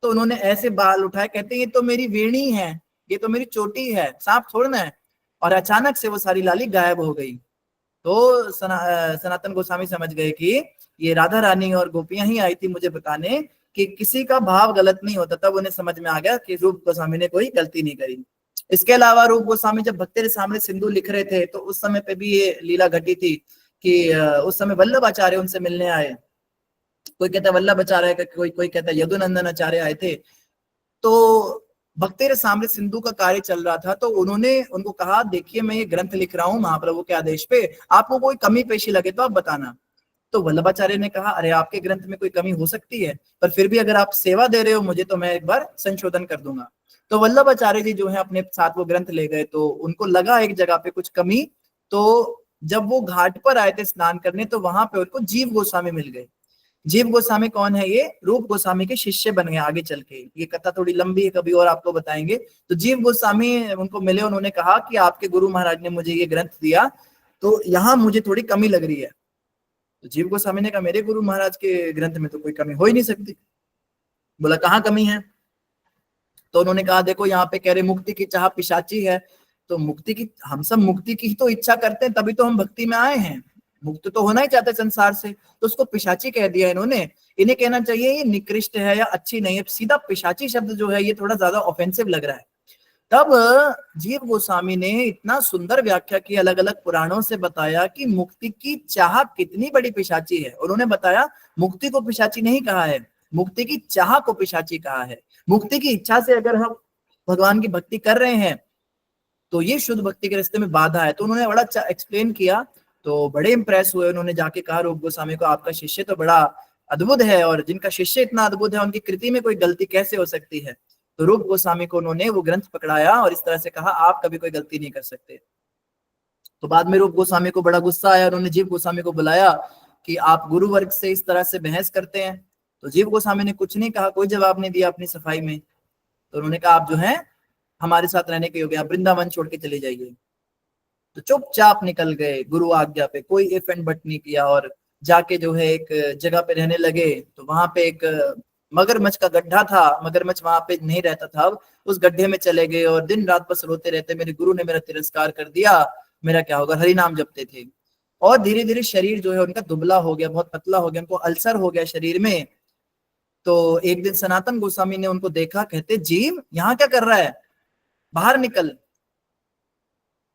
तो उन्होंने ऐसे बाल उठाए, कहते ये तो मेरी वेणी है, ये तो मेरी चोटी है, सांप छोड़ना है। और अचानक से वो सारी लाली गायब हो गई। तो सनातन गोस्वामी समझ गए कि ये राधा रानी और गोपियां ही आई थी मुझे बताने कि किसी का भाव गलत नहीं होता। तब उन्हें समझ में आ गया कि रूप गोस्वामी ने कोई गलती नहीं करी। इसके अलावा रूप गोस्वामी जब भक्ति रसामृत सिंधु लिख रहे थे, तो उस समय पे भी ये लीला घटी थी कि उस समय वल्लभ आचार्य उनसे मिलने आए। कोई कहता है वल्लभ आचार्य, कोई कहता है यदुनंदन आचार्य आए थे। तो भक्ति रसामृत सिंधु का कार्य चल रहा था, तो उन्होंने उनको कहा देखिए मैं ये ग्रंथ लिख रहा हूँ महाप्रभु के आदेश पे, आपको कोई कमी पेशी लगे तो आप बताना। तो वल्लभाचार्य ने कहा अरे आपके ग्रंथ में कोई कमी हो सकती है, पर फिर भी अगर आप सेवा दे रहे हो मुझे, तो मैं एक बार संशोधन कर दूंगा। तो वल्लभाचार्य जी जो है अपने साथ वो ग्रंथ ले गए, तो उनको लगा एक जगह पे कुछ कमी। तो जब वो घाट पर आए थे स्नान करने, तो वहां पे उनको जीव गोस्वामी मिल गए। जीव गोस्वामी कौन है? ये रूप गोस्वामी के शिष्य बन गए आगे चल के। ये कथा थोड़ी लंबी है, कभी और आपको बताएंगे। तो जीव गोस्वामी उनको मिले, उन्होंने कहा कि आपके गुरु महाराज ने मुझे ये ग्रंथ दिया, तो यहाँ मुझे थोड़ी कमी लग रही है। तो जीव गोस्वामी ने कहा मेरे गुरु महाराज के ग्रंथ में तो कोई कमी हो ही नहीं सकती। बोला कहाँ कमी है? तो उन्होंने कहा देखो यहाँ पे कह रहे मुक्ति की चाह पिशाची है। तो मुक्ति की, हम सब मुक्ति की तो इच्छा करते हैं, तभी तो हम भक्ति में आए हैं। मुक्त तो होना ही चाहते संसार से, तो उसको पिशाची कह दिया इन्होंने। इन्हें कहना चाहिए ये निकृष्ट है या अच्छी नहीं है। सीधा पिशाची शब्द जो है ये थोड़ा ज्यादा ऑफेंसिव लग रहा है। तब जीव गोस्वामी ने इतना सुंदर व्याख्या की, अलग अलग पुराणों से बताया कि मुक्ति की चाह कितनी बड़ी पिशाची है। उन्होंने बताया मुक्ति को पिशाची नहीं कहा है, मुक्ति की चाह को पिशाची कहा है। मुक्ति की इच्छा से अगर हम भगवान की भक्ति कर रहे हैं तो ये शुद्ध भक्ति के रास्ते में बाधा है। तो उन्होंने बड़ा अच्छा एक्सप्लेन किया, तो बड़े इंप्रेस हुए। उन्होंने जाके कहा रूप गोस्वामी को, आपका शिष्य तो बड़ा अद्भुत है, और जिनका शिष्य इतना अद्भुत है उनकी कृति में कोई गलती कैसे हो सकती है। तो रूप गोस्वामी को उन्होंने वो ग्रंथ पकड़ाया और इस तरह से कहा, आप कभी कोई गलती नहीं कर सकते। तो बाद में रूप गोस्वामी को बड़ा गुस्सा आया, उन्होंने जीव गोस्वामी को बुलाया कि आप गुरु वर्ग से इस तरह से बहस करते हैं। तो जीव गोस्वामी ने कुछ नहीं कहा, कोई जवाब नहीं दिया अपनी सफाई में। तो उन्होंने कहा, आप जो है हमारे साथ रहने के योग्य, आप वृंदावन छोड़ के चले जाइए। तो चुपचाप निकल गए गुरु आज्ञा पे, कोई इफ एंड बट नहीं किया, और जाके जो है एक जगह पे रहने लगे। तो वहां पे एक मगरमच्छ का गड्ढा था, मगरमच्छ वहां पे नहीं रहता था, उस गड्ढे में चले गए और दिन रात बस रोते रहते, मेरे गुरु ने मेरा तिरस्कार कर दिया, मेरा क्या होगा। हरि नाम जपते थे और धीरे धीरे शरीर जो है उनका दुबला हो गया, बहुत पतला हो गया, उनको अल्सर हो गया शरीर में। तो एक दिन सनातन गोस्वामी ने उनको देखा, कहते, जीव यहाँ क्या कर रहा है, बाहर निकल।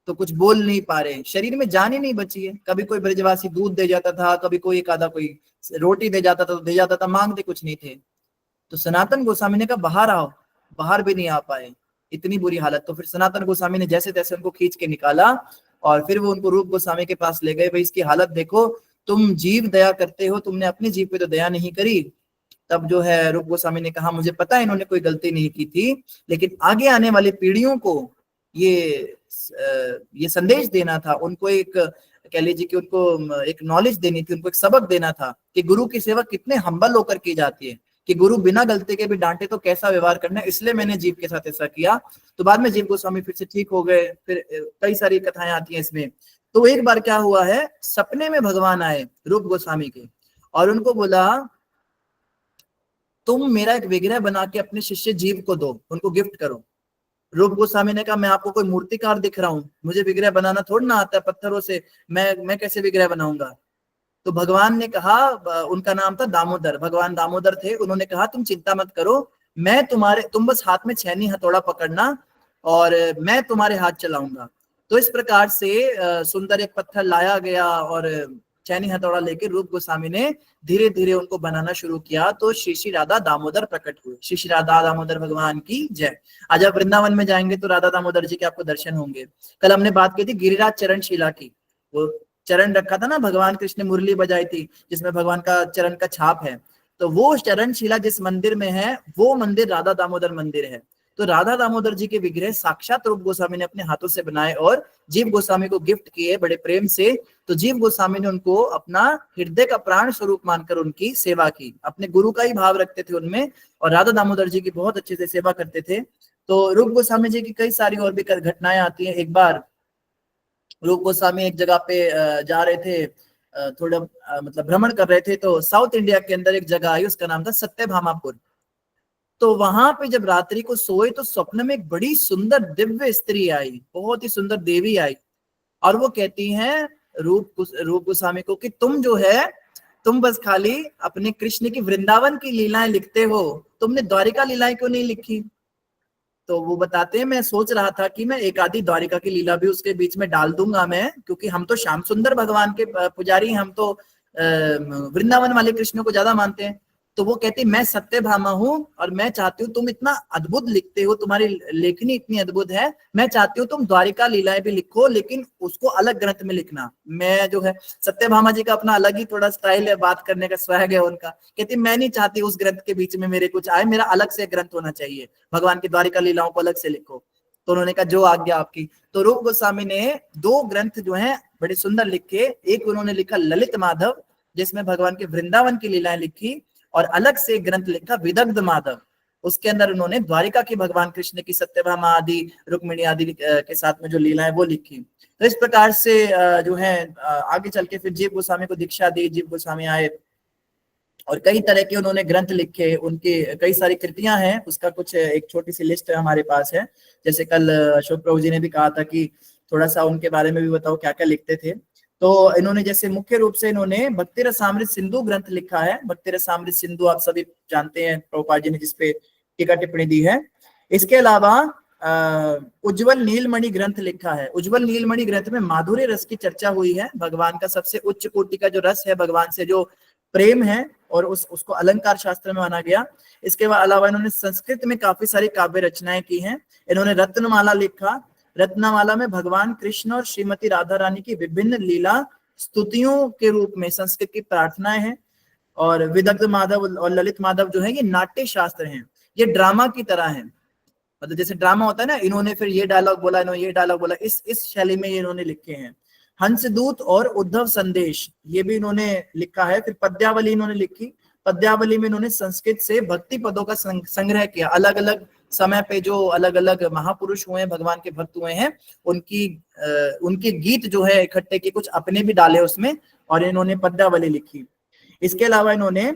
तो कुछ बोल नहीं पा रहे, शरीर में जान ही नहीं बची है। कभी कोई ब्रजवासी दूध दे जाता था, कभी कोई एक आधा कोई रोटी दे जाता था तो दे जाता था, मांगते कुछ नहीं थे। तो सनातन गोस्वामी ने कहा, बाहर आओ, बाहर भी नहीं आ पाए, इतनी बुरी हालत। तो फिर सनातन गोस्वामी ने जैसे तैसे उनको खींच के निकाला और फिर वो उनको रूप गोस्वामी के पास ले गए। भाई इसकी हालत देखो, तुम जीव दया करते हो, तुमने अपने जीव पे तो दया नहीं करी। तब जो है रूप गोस्वामी ने कहा, मुझे पता है इन्होंने कोई गलती नहीं की थी, लेकिन आगे आने वाली पीढ़ियों को ये संदेश देना था, उनको एक कह लीजिए कि उनको एक नॉलेज देनी थी, उनको एक सबक देना था कि गुरु की सेवा कितने हम्बल होकर की जाती है, कि गुरु बिना गलती के भी डांटे तो कैसा व्यवहार करना है। इसलिए मैंने जीव के साथ ऐसा किया। तो बाद में जीव गोस्वामी फिर से ठीक हो गए। फिर कई सारी कथाएं आती हैं इसमें। तो एक बार क्या हुआ है, सपने में भगवान आए रूप गोस्वामी के और उनको बोला, तुम मेरा एक विग्रह बना के अपने शिष्य जीव को दो, उनको गिफ्ट करो। रूप गोस्वामी ने कहा, मैं आपको कोई मूर्तिकार दिख रहा हूं, मुझे विग्रह बनाना थोड़ा ना आता है पत्थरों से, मैं कैसे विग्रह बनाऊंगा। तो भगवान ने कहा, उनका नाम था दामोदर, भगवान दामोदर थे। उन्होंने कहा, तुम चिंता मत करो, मैं तुम बस हाथ में छेनी हथौड़ा पकड़ना और मैं तुम्हारे हाथ चलाऊंगा। तो इस प्रकार से सुंदर एक पत्थर लाया गया और छेनी हथौड़ा लेके रूप गोस्वामी ने धीरे धीरे उनको बनाना शुरू किया। तो श्री श्री राधा दामोदर प्रकट हुए। श्री श्री राधा दामोदर भगवान की जय। आज आप वृंदावन में जाएंगे तो राधा दामोदर जी के आपको दर्शन होंगे। कल हमने बात की थी गिरिराज चरण शिला की, वो चरण रखा था ना, भगवान कृष्ण ने मुरली बजाई थी जिसमें भगवान का चरण का छाप है। तो वो चरण शिला जिस मंदिर में है वो मंदिर राधा दामोदर मंदिर है। तो राधा दामोदर जी के विग्रह साक्षात रूप गोस्वामी ने अपने हाथों से बनाए और जीव गोस्वामी को गिफ्ट किए बड़े प्रेम से। तो जीव गोस्वामी ने उनको अपना हृदय का प्राण स्वरूप मानकर उनकी सेवा की, अपने गुरु का ही भाव रखते थे उनमें, और राधा दामोदर जी की बहुत अच्छे से सेवा करते थे। तो रूप गोस्वामी जी की कई सारी और भी घटनाएं आती है। एक बार रूप गोस्वामी एक जगह पे जा रहे थे, थोड़ा मतलब भ्रमण कर रहे थे, तो साउथ इंडिया के अंदर एक जगह आई, उसका नाम था सत्यभामापुर। तो वहां पे जब रात्रि को सोए तो स्वप्न में एक बड़ी सुंदर दिव्य स्त्री आई, बहुत ही सुंदर देवी आई, और वो कहती हैं रूप गोस्वामी को कि तुम जो है, तुम बस खाली अपने कृष्ण की वृंदावन की लीलाएं लिखते हो, तुमने द्वारिका लीलाएं क्यों नहीं लिखी। तो वो बताते हैं, मैं सोच रहा था कि मैं एक आधी द्वारिका की लीला भी उसके बीच में डाल दूंगा मैं, क्योंकि हम तो श्याम सुंदर भगवान के पुजारी, हम तो वृंदावन वाले कृष्ण को ज्यादा मानते हैं। तो वो कहती, मैं सत्यभामा हूँ और मैं चाहती हूँ, तुम इतना अद्भुत लिखते हो, तुम्हारी लेखनी इतनी अद्भुत है, मैं चाहती हूँ तुम द्वारिका लीलाएं भी लिखो, लेकिन उसको अलग ग्रंथ में लिखना। मैं जो है, सत्यभामा जी का अपना अलग ही थोड़ा स्टाइल है, बात करने का स्वैग है उनका। कहती, मैं नहीं चाहती उस ग्रंथ के बीच में मेरे कुछ आए, मेरा अलग से ग्रंथ होना चाहिए, भगवान की द्वारिका लीलाओं को अलग से लिखो। तो उन्होंने कहा, जो आज्ञा आपकी। तो रूप गोस्वामी ने 2 ग्रंथ जो है बड़े सुंदर लिखे। एक उन्होंने लिखा ललित माधव, जिसमें भगवान के वृंदावन की लीलाएं लिखी, और अलग से एक ग्रंथ लिखा विदग्ध माधव, उसके अंदर उन्होंने द्वारिका की भगवान कृष्ण की सत्यभामा आदि रुक्मिणी आदि के साथ में जो लीलाएं वो लिखी। तो इस प्रकार से जो है आगे चल के फिर जीव गोस्वामी को दीक्षा दी, जीव गोस्वामी आए और कई तरह के उन्होंने ग्रंथ लिखे, उनकी कई सारी कृतियां हैं, उसका कुछ एक छोटी सी लिस्ट हमारे पास है। जैसे कल अशोक प्रभु जी ने भी कहा था कि थोड़ा सा उनके बारे में भी बताओ क्या क्या लिखते थे। तो इन्होंने जैसे मुख्य रूप से इन्होंने भक्ति रसामृत सिंधु ग्रंथ लिखा है। भक्ति रसामृत सिंधु आप सभी जानते हैं, प्रभुपाद जी ने जिसपे टीका टिप्पणी दी है। इसके अलावा उज्जवल नीलमणि ग्रंथ लिखा है। उज्जवल नीलमणि ग्रंथ में माधुर्य रस की चर्चा हुई है। भगवान का सबसे उच्च कोटि का जो रस है, भगवान से जो प्रेम है, और उसको अलंकार शास्त्र में माना गया। इसके अलावा इन्होंने संस्कृत में काफी सारी काव्य रचनाएं की हैं। इन्होंने रत्नमाला लिखा। रत्नमाला में भगवान कृष्ण और श्रीमती राधा रानी की विभिन्न लीला स्तुतियों के रूप में संस्कृत की प्रार्थनाएं हैं। और विदग्ध माधव और ललित माधव जो है ये नाट्य शास्त्र हैं। ये ड्रामा की तरह है, मतलब जैसे ड्रामा होता है ना, इन्होंने फिर ये डायलॉग बोला, इन्होंने ये डायलॉग बोला, इस शैली में ये इन्होंने लिखे हैं। हंसदूत और उद्धव संदेश ये भी इन्होंने लिखा है। फिर पद्यावली इन्होंने लिखी। पद्यावली में इन्होंने संस्कृत से भक्ति पदों का संग्रह किया। अलग अलग समय पे जो अलग अलग महापुरुष हुए हैं, भगवान के भक्त हुए हैं, उनके गीत जो है इकट्ठे किए, कुछ अपने भी डाले उसमें, और इन्होंने पद्यावली लिखी। इसके अलावा इन्होंने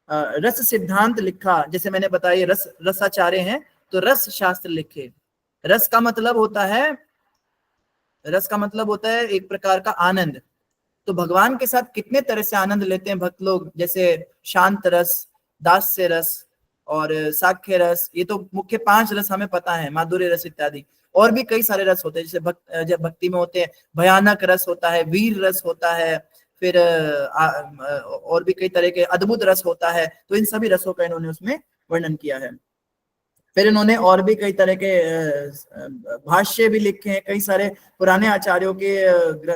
रस सिद्धांत लिखा। जैसे मैंने बताया रसाचार्य हैं, तो रस शास्त्र लिखे। रस का मतलब होता है एक प्रकार का आनंद। तो भगवान के साथ कितने तरह से आनंद लेते हैं भक्त लोग, जैसे शांत रस, दास्य रस और साख्य रस। ये तो मुख्य 5 रस हमें पता है, माधुर्य रस इत्यादि। और भी कई सारे रस होते हैं, जैसे जब भक्ति में होते हैं भयानक रस होता है, वीर रस होता है, फिर और भी कई तरह के अद्भुत रस होता है। तो इन सभी रसों का इन्होंने उसमें वर्णन किया है। फिर इन्होंने और भी कई तरह के भाष्य भी लिखे हैं। कई सारे पुराने आचार्यों के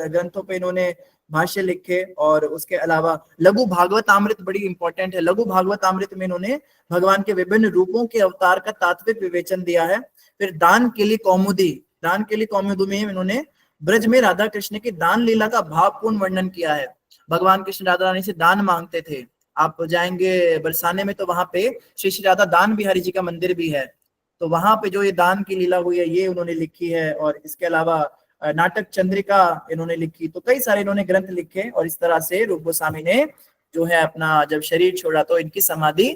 ग्रंथों पे इन्होंने भाष्य लिखे। और उसके अलावा लघु भागवतामृत बड़ी इंपॉर्टेंट है। लघु भागवतामृत में इन्होंने भगवान के विभिन्न रूपों के अवतार का तात्विक विवेचन दिया है। फिर दान केली कौमुदी में इन्होंने ब्रज में राधा कृष्ण की दान लीला का भावपूर्ण वर्णन किया है। भगवान कृष्ण राधा रानी से दान मांगते थे। आप जाएंगे बरसाने में तो वहां पे श्री श्री राधा दान बिहारी जी का मंदिर भी है। तो वहां पे जो ये दान की लीला हुई है ये उन्होंने लिखी है। और इसके अलावा नाटक चंद्रिका इन्होंने लिखी। तो कई सारे इन्होंने ग्रंथ लिखे। और इस तरह से रूप गोस्वामी ने जो है अपना जब शरीर छोड़ा तो इनकी समाधि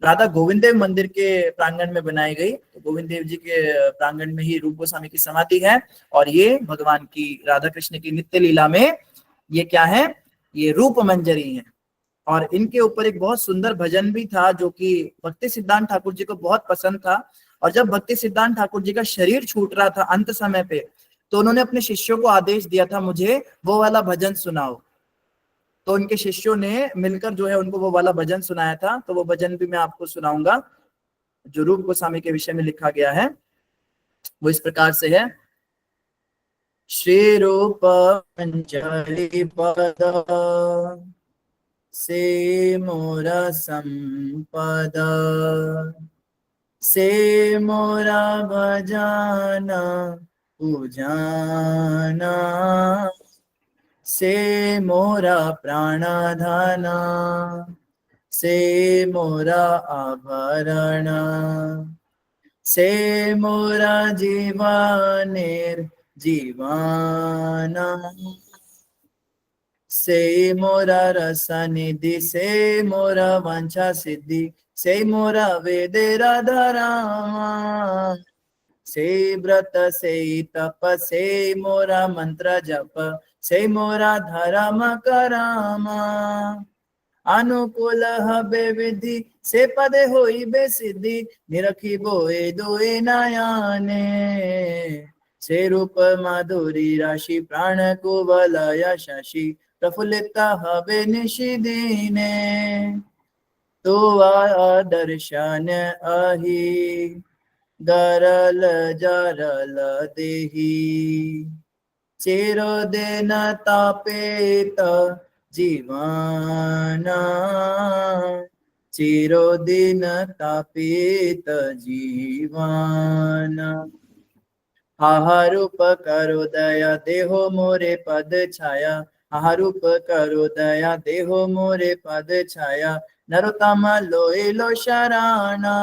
राधा गोविंद देव मंदिर के प्रांगण में बनाई गई। तो गोविंद देव जी के प्रांगण में ही रूप गोस्वामी की समाधि है। और ये भगवान की राधा कृष्ण की नित्य लीला में ये क्या है, ये रूप मंजरी है। और इनके ऊपर एक बहुत सुंदर भजन भी था जो कि भक्ति सिद्धांत ठाकुर जी को बहुत पसंद था। और जब भक्ति सिद्धांत ठाकुर जी का शरीर छूट रहा था अंत समय पे, तो उन्होंने अपने शिष्यों को आदेश दिया था मुझे वो वाला भजन सुनाओ। तो उनके शिष्यों ने मिलकर जो है उनको वो वाला भजन सुनाया था। तो वो भजन भी मैं आपको सुनाऊंगा जो रूप गोस्वामी के विषय में लिखा गया है। वो इस प्रकार से है। श्री रूप मंजरी पद से मोरा संपदा, से मोरा भजाना पूजाना, से मोरा प्राणधाना, से मोरा आभरणा, से मोरा जीवानेर जीवाना, से मोरा रसनिधि, से मोरा वांछा सिद्धि, से मोरा वेदेरा धरामा, से व्रत से तप, से मोरा मंत्र जप, से मोरा धर्म करामा, अनुकूल हबे विधि, से पदे होई बे सिद्धि, निरखी बोए दोए नयाने, से रूप माधुरी राशि, प्राण को वलय शशि, प्रफुल्लित हबे निशिदिने, तो दर्शन अहि गरल जरल देही, चिरोदिन तापेत जीवाना, चिरोदिन तापेत जीवाना। आहारूप करो दया देहो मोरे पद छाया, आहारूप करो दया देहो मोरे पद छाया, नरोत्तम लोइलो शराना,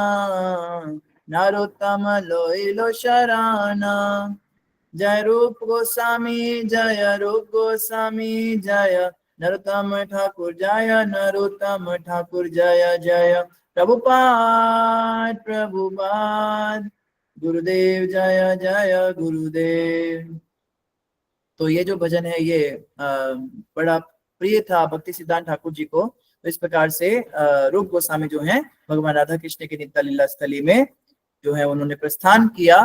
नरोत्तम लोइलो शराना। जय रूप गोस्वामी जय, रूप गोस्वामी जय, नरोत्तम ठाकुर जय, नरोत्तम ठाकुर जय जय। प्रभुपाद प्रभुपाद, गुरुदेव जय जय गुरुदेव। तो ये जो भजन है ये बड़ा प्रिय था भक्ति सिद्धांत ठाकुर जी को। तो इस प्रकार से रूप गोस्वामी जो हैं भगवान राधा कृष्ण की नित्य लीला स्थली में जो है उन्होंने प्रस्थान किया।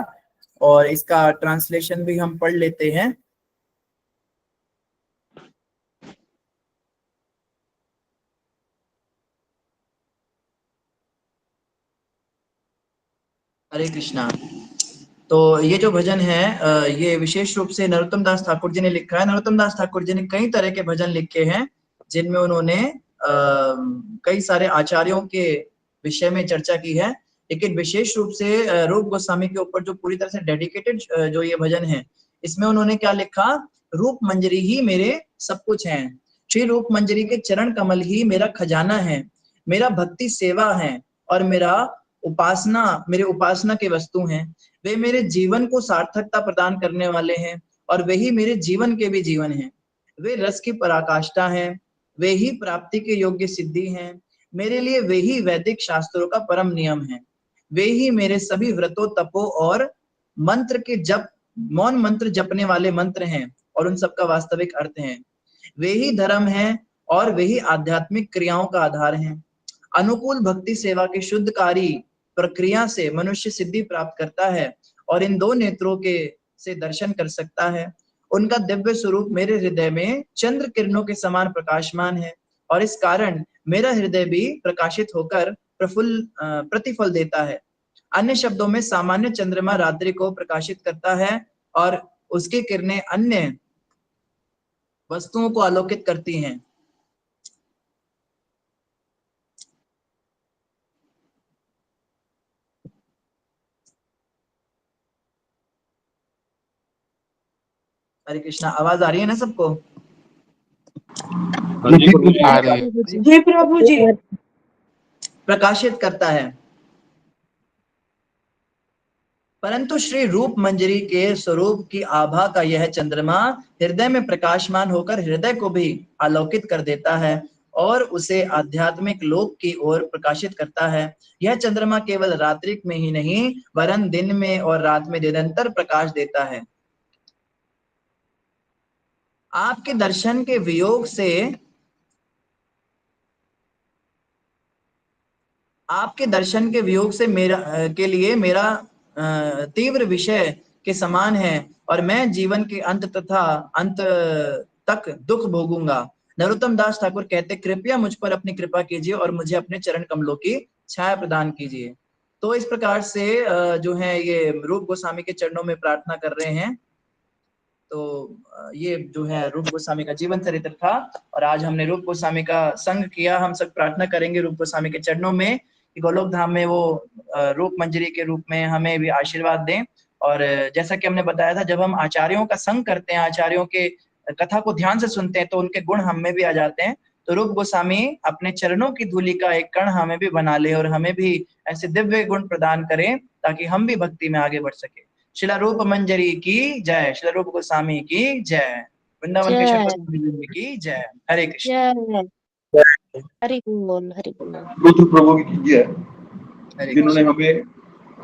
और इसका ट्रांसलेशन भी हम पढ़ लेते हैं। हरे कृष्णा। तो ये जो भजन है ये विशेष रूप से नरोत्तम दास ठाकुर जी ने लिखा है। नरोत्तम दास ठाकुर जी ने कई तरह के भजन लिखे हैं जिनमें उन्होंने कई सारे आचार्यों के विषय में चर्चा की है, लेकिन विशेष रूप से रूप गोस्वामी के ऊपर जो पूरी तरह से डेडिकेटेड जो ये भजन है, इसमें उन्होंने क्या लिखा, रूप मंजरी ही मेरे सब कुछ है, श्री रूप मंजरी के चरण कमल ही मेरा खजाना है, मेरा भक्ति सेवा है और मेरे उपासना के वस्तु हैं, वे मेरे जीवन को सार्थकता प्रदान करने वाले हैं और वही मेरे जीवन के भी जीवन हैं, वे रस की पराकाष्ठा हैं, वे ही प्राप्ति के योग्य सिद्धि हैं, मेरे लिए वे ही वैदिक शास्त्रों का परम नियम है, वे ही मेरे सभी व्रतों तपो और मंत्र के जप, मौन मंत्र जपने वाले मंत्र हैं और उन सबका वास्तविक अर्थ है, वे ही धर्म है और वे ही आध्यात्मिक क्रियाओं का आधार है। अनुकूल भक्ति सेवा की शुद्धकारी प्रक्रिया से मनुष्य सिद्धि प्राप्त करता है और इन दो नेत्रों के से दर्शन कर सकता है। उनका दिव्य स्वरूप मेरे हृदय में चंद्र किरणों के समान प्रकाशमान है और इस कारण मेरा हृदय भी प्रकाशित होकर प्रतिफल देता है। अन्य शब्दों में सामान्य चंद्रमा रात्रि को प्रकाशित करता है और उसकी किरणें अन्य वस्तुओं को आलोकित करती हैं। हरे कृष्णा, आवाज आ रही है ना सबको? आ रही है। जी प्रभु जी। प्रकाशित करता है, परंतु श्री रूप मंजरी के स्वरूप की आभा का यह चंद्रमा हृदय में प्रकाशमान होकर हृदय को भी आलोकित कर देता है और उसे आध्यात्मिक लोक की ओर प्रकाशित करता है। यह चंद्रमा केवल रात्रि में ही नहीं वरन दिन में और रात में निरंतर प्रकाश देता है। आपके दर्शन के वियोग से मेरा तीव्र विषय के समान है और मैं जीवन के अंत तथा अंत तक दुख भोगूंगा। नरोत्तम दास ठाकुर कहते, कृपया मुझ पर अपनी कृपा कीजिए और मुझे अपने चरण कमलों की छाया प्रदान कीजिए। तो इस प्रकार से जो है ये रूप गोस्वामी के चरणों में प्रार्थना कर रहे हैं। तो ये जो है रूप गोस्वामी का जीवन चरित्र था और आज हमने रूप गोस्वामी का संग किया। हम सब प्रार्थना करेंगे रूप गोस्वामी के चरणों में कि गोलोक धाम में वो रूप मंजरी के रूप में हमें भी आशीर्वाद दें। और जैसा कि हमने बताया था, जब हम आचार्यों का संग करते हैं, आचार्यों के कथा को ध्यान से सुनते हैं, तो उनके गुण हम में भी आ जाते हैं। तो रूप गोस्वामी अपने चरणों की धूलि का एक कण हमें भी बना ले और हमें भी ऐसे दिव्य गुण प्रदान करें ताकि हम भी भक्ति में आगे बढ़ सके। शिला रूप मंजरी की जय, शिला रूप गोस्वामी की जय, वृंदावन के शंकर की जय। हरे कृष्ण। हरि बोल, हरि बोल। रुद्र प्रभु की जय, जिन्होंने हमें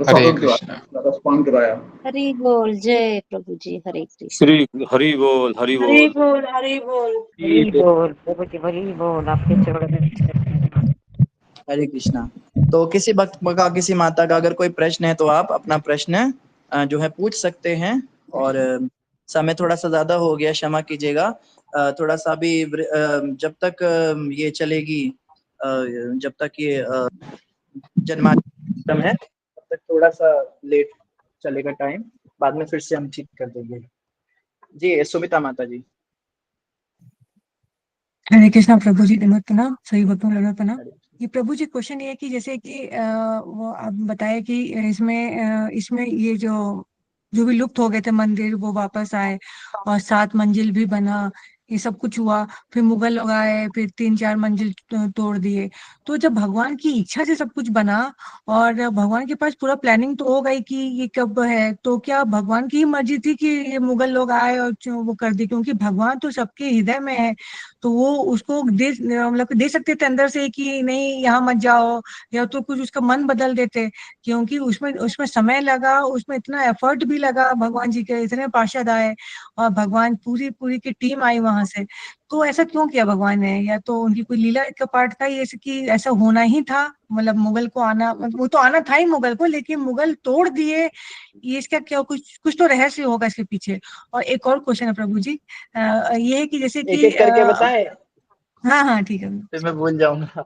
हरे कृष्ण। रसपान कराया। हरि बोल, जय प्रभु जी। हरे कृष्ण। श्री हरि बोल, हरि बोल, हरि बोल, हरि बोल, हरि बोल प्रभु जी, हरि बोल। आपके चरण में। हरे कृष्णा। तो किसी भक्त का, किसी माता का अगर कोई प्रश्न है तो आप अपना प्रश्न जो है पूछ सकते हैं। और समय थोड़ा सा ज्यादा हो गया, क्षमा कीजिएगा। थोड़ा सा भी जब तक ये चलेगी, जब तक ये जन्माष्टमी है तब तक थोड़ा सा लेट चलेगा टाइम, बाद में फिर से हम ठीक कर देंगे। जी सुमिता माता जी। हरे कृष्णा प्रभु जी, दंडवत प्रणाम। सही भक्तों को दंडवत प्रणाम। ये प्रभु जी क्वेश्चन ये है कि जैसे कि वो आप बताए कि इसमें ये जो भी लुप्त हो गए थे मंदिर वो वापस आए और 7 मंजिल भी बना, ये सब कुछ हुआ। फिर मुगल लोग आए, फिर 3-4 मंजिल तोड़ दिए। तो जब भगवान की इच्छा से सब कुछ बना और भगवान के पास पूरा प्लानिंग तो हो गई कि ये कब है, तो क्या भगवान की ही मर्जी थी कि ये मुगल लोग आए और वो कर दी? क्योंकि भगवान तो सबके हृदय में है, तो वो उसको दे सकते थे अंदर से कि नहीं यहाँ मत जाओ, या तो कुछ उसका मन बदल देते। क्योंकि उसमें समय लगा, उसमें इतना एफर्ट भी लगा, भगवान जी के इतने पार्षद आए और भगवान पूरी की टीम आई वहां वहां से। तो ऐसा क्यों किया भगवान ने, या तो उनकी कोई लीला का पार्ट था ये कि ऐसा होना ही था, मतलब मुगल को आना, वो तो आना था ही मुगल को, लेकिन मुगल तोड़ दिए, ये इसका क्या कुछ कुछ तो रहस्य होगा इसके पीछे। और एक और क्वेश्चन है प्रभु जी, ये है कि जैसे एक कि एक करके बताएं, हाँ हाँ ठीक है। फिर मैं भूल जाऊंगा।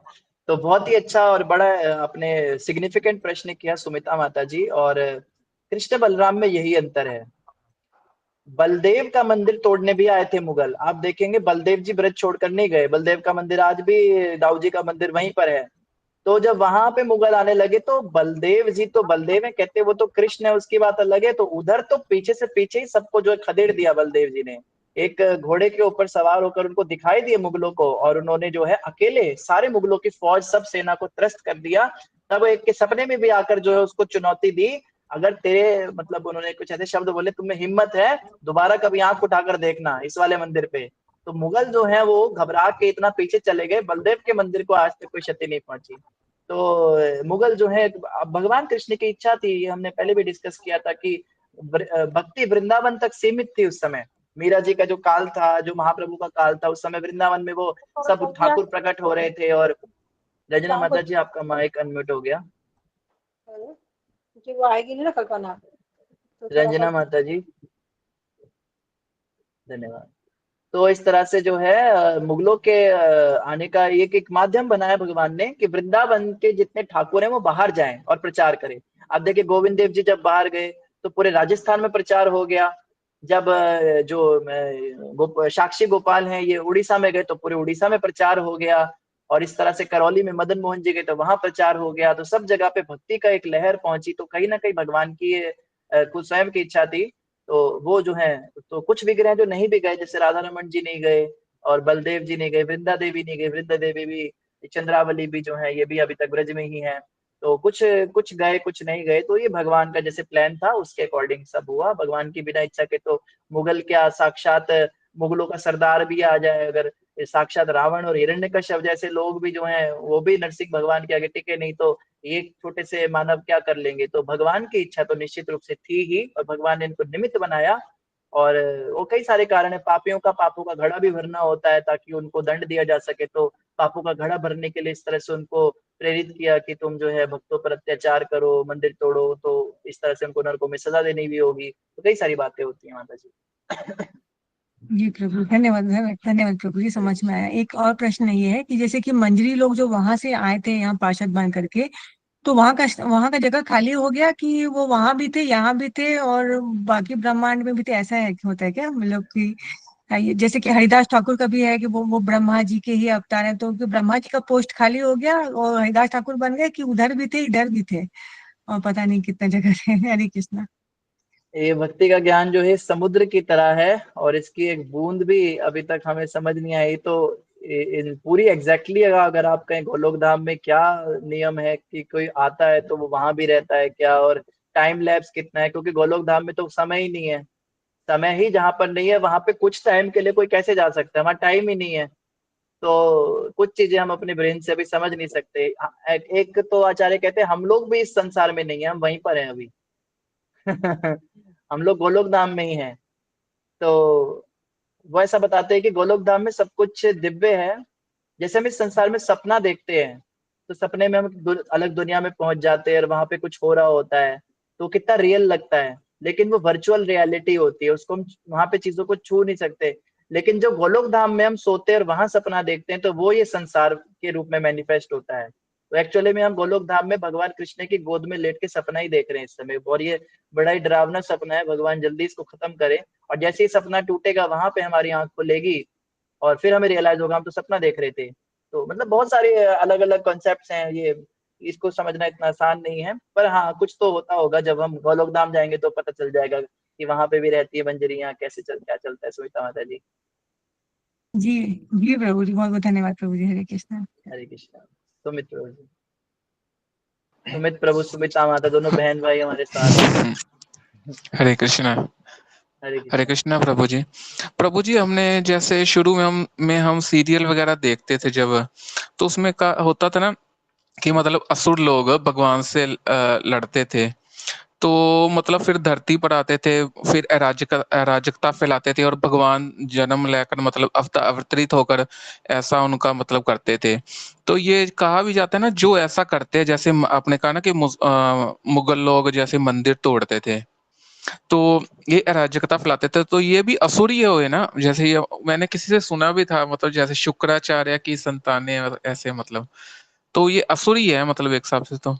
तो बहुत ही अच्छा और बड़ा अपने सिग्निफिकेंट प्रश्न किया सुमिता माता जी। और कृष्ण बलराम में यही अंतर है। बलदेव का मंदिर तोड़ने भी आए थे मुगल, आप देखेंगे बलदेव जी ब्रज छोड़कर नहीं गए, बलदेव का मंदिर आज भी, दाऊ जी का मंदिर वहीं पर है। तो जब वहां पे मुगल आने लगे तो बलदेव जी तो बलदेव है, कहते वो तो कृष्ण है, उसकी बात अलग है। तो उधर तो पीछे से पीछे ही सबको जो है खदेड़ दिया बलदेव जी ने, एक घोड़े के ऊपर सवार होकर उनको दिखाई दिए मुगलों को, और उन्होंने जो है अकेले सारे मुगलों की फौज, सब सेना को त्रस्त कर दिया। तब एक के सपने में भी आकर जो है उसको चुनौती दी, अगर तेरे मतलब उन्होंने कुछ ऐसे शब्द बोले, तुम्हें हिम्मत है दोबारा कभी आंख उठाकर देखना इस वाले मंदिर पे। तो मुगल जो है वो घबरा के इतना पीछे चले गए, बलदेव के मंदिर को आज तक कोई क्षति नहीं पहुंची। तो मुगल जो है, भगवान कृष्ण की इच्छा थी, ये हमने पहले भी डिस्कस किया था कि भक्ति वृंदावन तक सीमित थी उस समय। मीरा जी का जो काल था, जो महाप्रभु का काल था, उस समय वृंदावन में वो सब ठाकुर प्रकट हो रहे थे। और रंजना माता जी आपका माइक अनम्यूट हो गया, क्योंकि वो आएगी नहीं ना कल्पना, तो रंजना माता जी, धन्यवाद। तो इस तरह से जो है मुगलों के आने का एक माध्यम बनाया भगवान ने कि वृंदावन के जितने ठाकुर हैं वो बाहर जाएं और प्रचार करें। आप देखिए गोविंद देव जी जब बाहर गए तो पूरे राजस्थान में प्रचार हो गया। जब जो साक्षी गोपाल हैं ये उड़ीसा में गए तो पूरे उड़ीसा में प्रचार हो गया। और इस तरह से करौली में मदन मोहन जी गए तो वहां प्रचार हो गया। तो सब जगह पे भक्ति का एक लहर पहुंची। तो कहीं ना कहीं भगवान की कुछ स्वयं की इच्छा थी। तो वो जो है, तो कुछ विग्रह जो नहीं भी गए, जैसे राधा रमन जी नहीं गए और बलदेव जी नहीं गए, वृंदा देवी नहीं गई, वृंदा देवी भी, चंद्रावली भी जो है ये भी अभी तक ब्रज में ही है। तो कुछ कुछ गए कुछ नहीं गए। तो ये भगवान का जैसे प्लान था उसके अकॉर्डिंग सब हुआ। भगवान की बिना इच्छा के तो मुगल क्या, साक्षात मुगलों का सरदार भी आ जाए, अगर साक्षात रावण और हिरण्यकश्यप जैसे लोग भी जो हैं वो भी नरसिंह भगवान के आगे टिके नहीं, तो ये छोटे से मानव क्या कर लेंगे। तो भगवान की इच्छा तो निश्चित रूप से थी ही, और भगवान ने इनको निमित्त बनाया। और वो कई सारे कारण है, पापियों का पापों का घड़ा भी भरना होता है ताकि उनको दंड दिया जा सके। तो पापों का घड़ा भरने के लिए इस तरह से उनको प्रेरित किया कि तुम जो है भक्तों पर अत्याचार करो, मंदिर तोड़ो, तो इस तरह से उनको नरकों में सजा देनी भी होगी। तो कई सारी बातें होती हैं माता जी। जी प्रभु, धन्यवाद धन्यवाद प्रभु जी, समझ में आया। एक और प्रश्न ये है कि जैसे कि मंजरी लोग जो वहां से आए थे यहाँ पार्षद बन करके, तो वहां का जगह खाली हो गया कि वो वहां भी थे यहाँ भी थे और बाकी ब्रह्मांड में भी थे, ऐसा है होता है क्या, मतलब कि जैसे कि हरिदास ठाकुर का भी है कि वो ब्रह्मा जी के ही अवतार है, तो ब्रह्मा जी का पोस्ट खाली हो गया और हरिदास ठाकुर बन गए, कि उधर भी थे इधर भी थे और पता नहीं कितने जगह थे। हरे कृष्णा। ये भक्ति का ज्ञान जो है समुद्र की तरह है, और इसकी एक बूंद भी अभी तक हमें समझ नहीं आई। तो इन पूरी एग्जैक्टली अगर आप कहें गोलोक धाम में क्या नियम है कि कोई आता है तो वो वहां भी रहता है क्या, और टाइम लैप्स कितना है, क्योंकि गोलोक धाम में तो समय ही नहीं है। समय ही जहां पर नहीं है वहां पे कुछ टाइम के लिए कोई कैसे जा सकता है, वहां टाइम ही नहीं है। तो कुछ चीजें हम अपने ब्रेन से अभी समझ नहीं सकते। एक तो आचार्य कहते हैं हम लोग भी इस संसार में नहीं है, हम वहीं पर हैं अभी। हम लोग गोलोक धाम में ही हैं। तो वो ऐसा बताते हैं कि गोलोक धाम में सब कुछ दिव्य है। जैसे हम इस संसार में सपना देखते हैं तो सपने में हम अलग दुनिया में पहुंच जाते हैं और वहां पे कुछ हो रहा होता है तो कितना रियल लगता है, लेकिन वो वर्चुअल रियलिटी होती है, उसको हम वहां पे चीजों को छू नहीं सकते। लेकिन जो गोलोक धाम में हम सोते हैं और वहां सपना देखते हैं तो वो ये संसार के रूप में मैनिफेस्ट होता है। तो एक्चुअली में हम गोलोक धाम में भगवान कृष्ण की गोद में लेट के सपना ही देख रहे हैं इस समय, और ये बड़ा ही डरावना सपना है। भगवान जल्दी इसको खत्म करे, और जैसे ही सपना टूटेगा वहां पे हमारी आंख खुलेगी और फिर हमें रियलाइज होगा हम तो सपना देख रहे थे। तो मतलब बहुत सारे अलग अलग कॉन्सेप्ट्स हैं ये, इसको समझना इतना आसान नहीं है। पर हाँ कुछ तो होता होगा, जब हम गोलोक धाम जाएंगे तो पता चल जाएगा कि वहां पे भी रहती है मंजरियां, कैसे क्या चलता है। सुमिता माता जी। जी जी प्रभु जी, बहुत बहुत धन्यवाद प्रभु जी। हरे कृष्णा। हरे कृष्णा। सुमित प्रभु जी, सुमित प्रभु सुमिता माता दोनों बहन भाई हमारे साथ हैं। हरे कृष्णा। हरे कृष्णा प्रभु जी। प्रभु जी, हमने जैसे शुरू में हम सीरियल वगैरह देखते थे जब, तो उसमें का होता था ना कि मतलब असुर लोग भगवान से लड़ते थे। तो मतलब फिर धरती पर आते थे, फिर अराजकता फैलाते थे और भगवान जन्म लेकर मतलब अवतरित होकर ऐसा उनका मतलब करते थे। तो ये कहा भी जाता है ना, जो ऐसा करते हैं, जैसे आपने कहा ना कि मुगल लोग जैसे मंदिर तोड़ते थे, तो ये अराजकता फैलाते थे, तो ये भी असुर ही हुए ना। जैसे ये मैंने किसी से सुना भी था, मतलब जैसे शुक्राचार्य की संतानें और ऐसे, मतलब तो ये असुर ही है मतलब एक हिसाब से तो।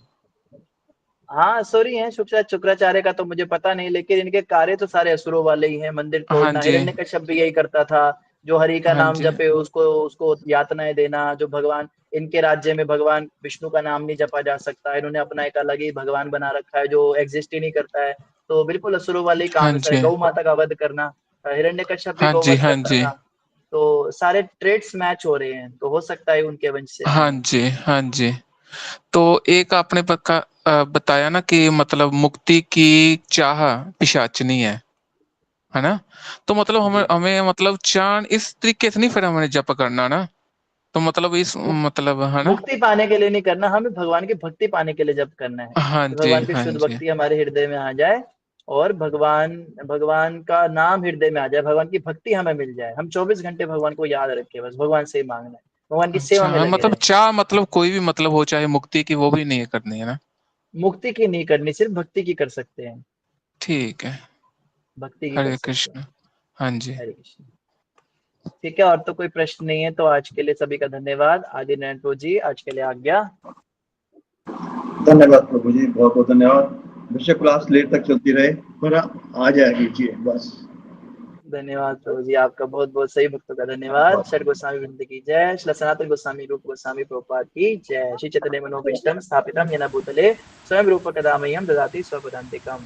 हाँ, असुरी हैं। शुक्राचार्य का तो मुझे पता नहीं, लेकिन इनके कार्य तो सारे असुरों वाले ही हैं। मंदिर हाँ तोड़ना, जी, हिरण्यकश्यप भी यही करता था। जो हरि का हाँ नाम जी, जपे उसको यातनाएं देना। जो भगवान, इनके राज्य में भगवान विष्णु का नाम नहीं जपा जा सकता, इन्होंने अपना एक अलग ही भगवान बना रखा है जो एग्जिस्ट ही नहीं करता है। तो बिल्कुल असुरों वाले ही काम हाँ है सारे। जी, गौ माता का वध करना, हिरण्यकश्यप भी हाँ गौ जी, वध हाँ करता जी, था। तो सारे ट्रेड्स मैच हो रहे हैं, तो हो सकता है उनके वंश से हाँ आए हैं। जी, हाँ जी। तो एक आपने बताया ना कि मतलब मुक्ति की चाह पिशाचनी है ना? तो मतलब हमें जी। हमें मतलब चाह इस तरीके से नहीं फिर हमें जप करना ना, तो मतलब इस मुक- मतलब है ना? मुक्ति पाने के लिए नहीं करना, हमें भगवान की भक्ति पाने के लिए जप करना है हाँ कि जी, भगवान की हाँ शुद्ध जी, भक्ति हमारे हृदय में आ जाए, और भगवान भगवान का नाम हृदय में आ जाए, भगवान की भक्ति हमें मिल जाए। हम 24 घंटे भगवान को याद रखें, बस भगवान से ही मांगना है, भगवान की सेवा अच्छा, में हाँ, लगे मतलब रहे। चाह मतलब कोई भी मतलब हो, चाहे मुक्ति की, वो भी नहीं करनी है ना? मुक्ति की नहीं करनी, सिर्फ भक्ति की कर सकते हैं। ठीक है। भक्ति की कर हरे सकते हैं। कृष्ण। हाँ जी। हरे कृष्ण। ठीक है, और तो कोई प्रश्न नहीं है, तो आज के लिए सभी का धन्यवाद। आदि नारायण जी, आज के लिए आज्ञा। धन्यवाद प्रभु जी, बहुत बहुत धन्यवाद। विषय क्लास लेट तक चलती रहे, पर आ जाएगी जी बस। धन्यवाद प्रभु जी, आपका बहुत बहुत सही भक्तों का धन्यवाद। षड गोस्वामी वृंद की जय। श्री सनातन गोस्वामी रूप गोस्वामी प्रभुपाद की जय। श्री चैतन्य मनोभीष्टम स्थापितम येन भूतले स्वयं रूप कदा मह्यम ददाति स्वपदान्तिकम्।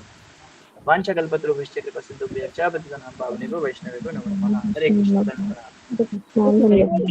वाञ्छाकल्पतरुभ्यश्च कृपासिन्धुभ्यश्च पतितानां पावनेभ्यो वैष्णवेभ्यो नमो नमः। हरे कृष्ण, धन्यवाद।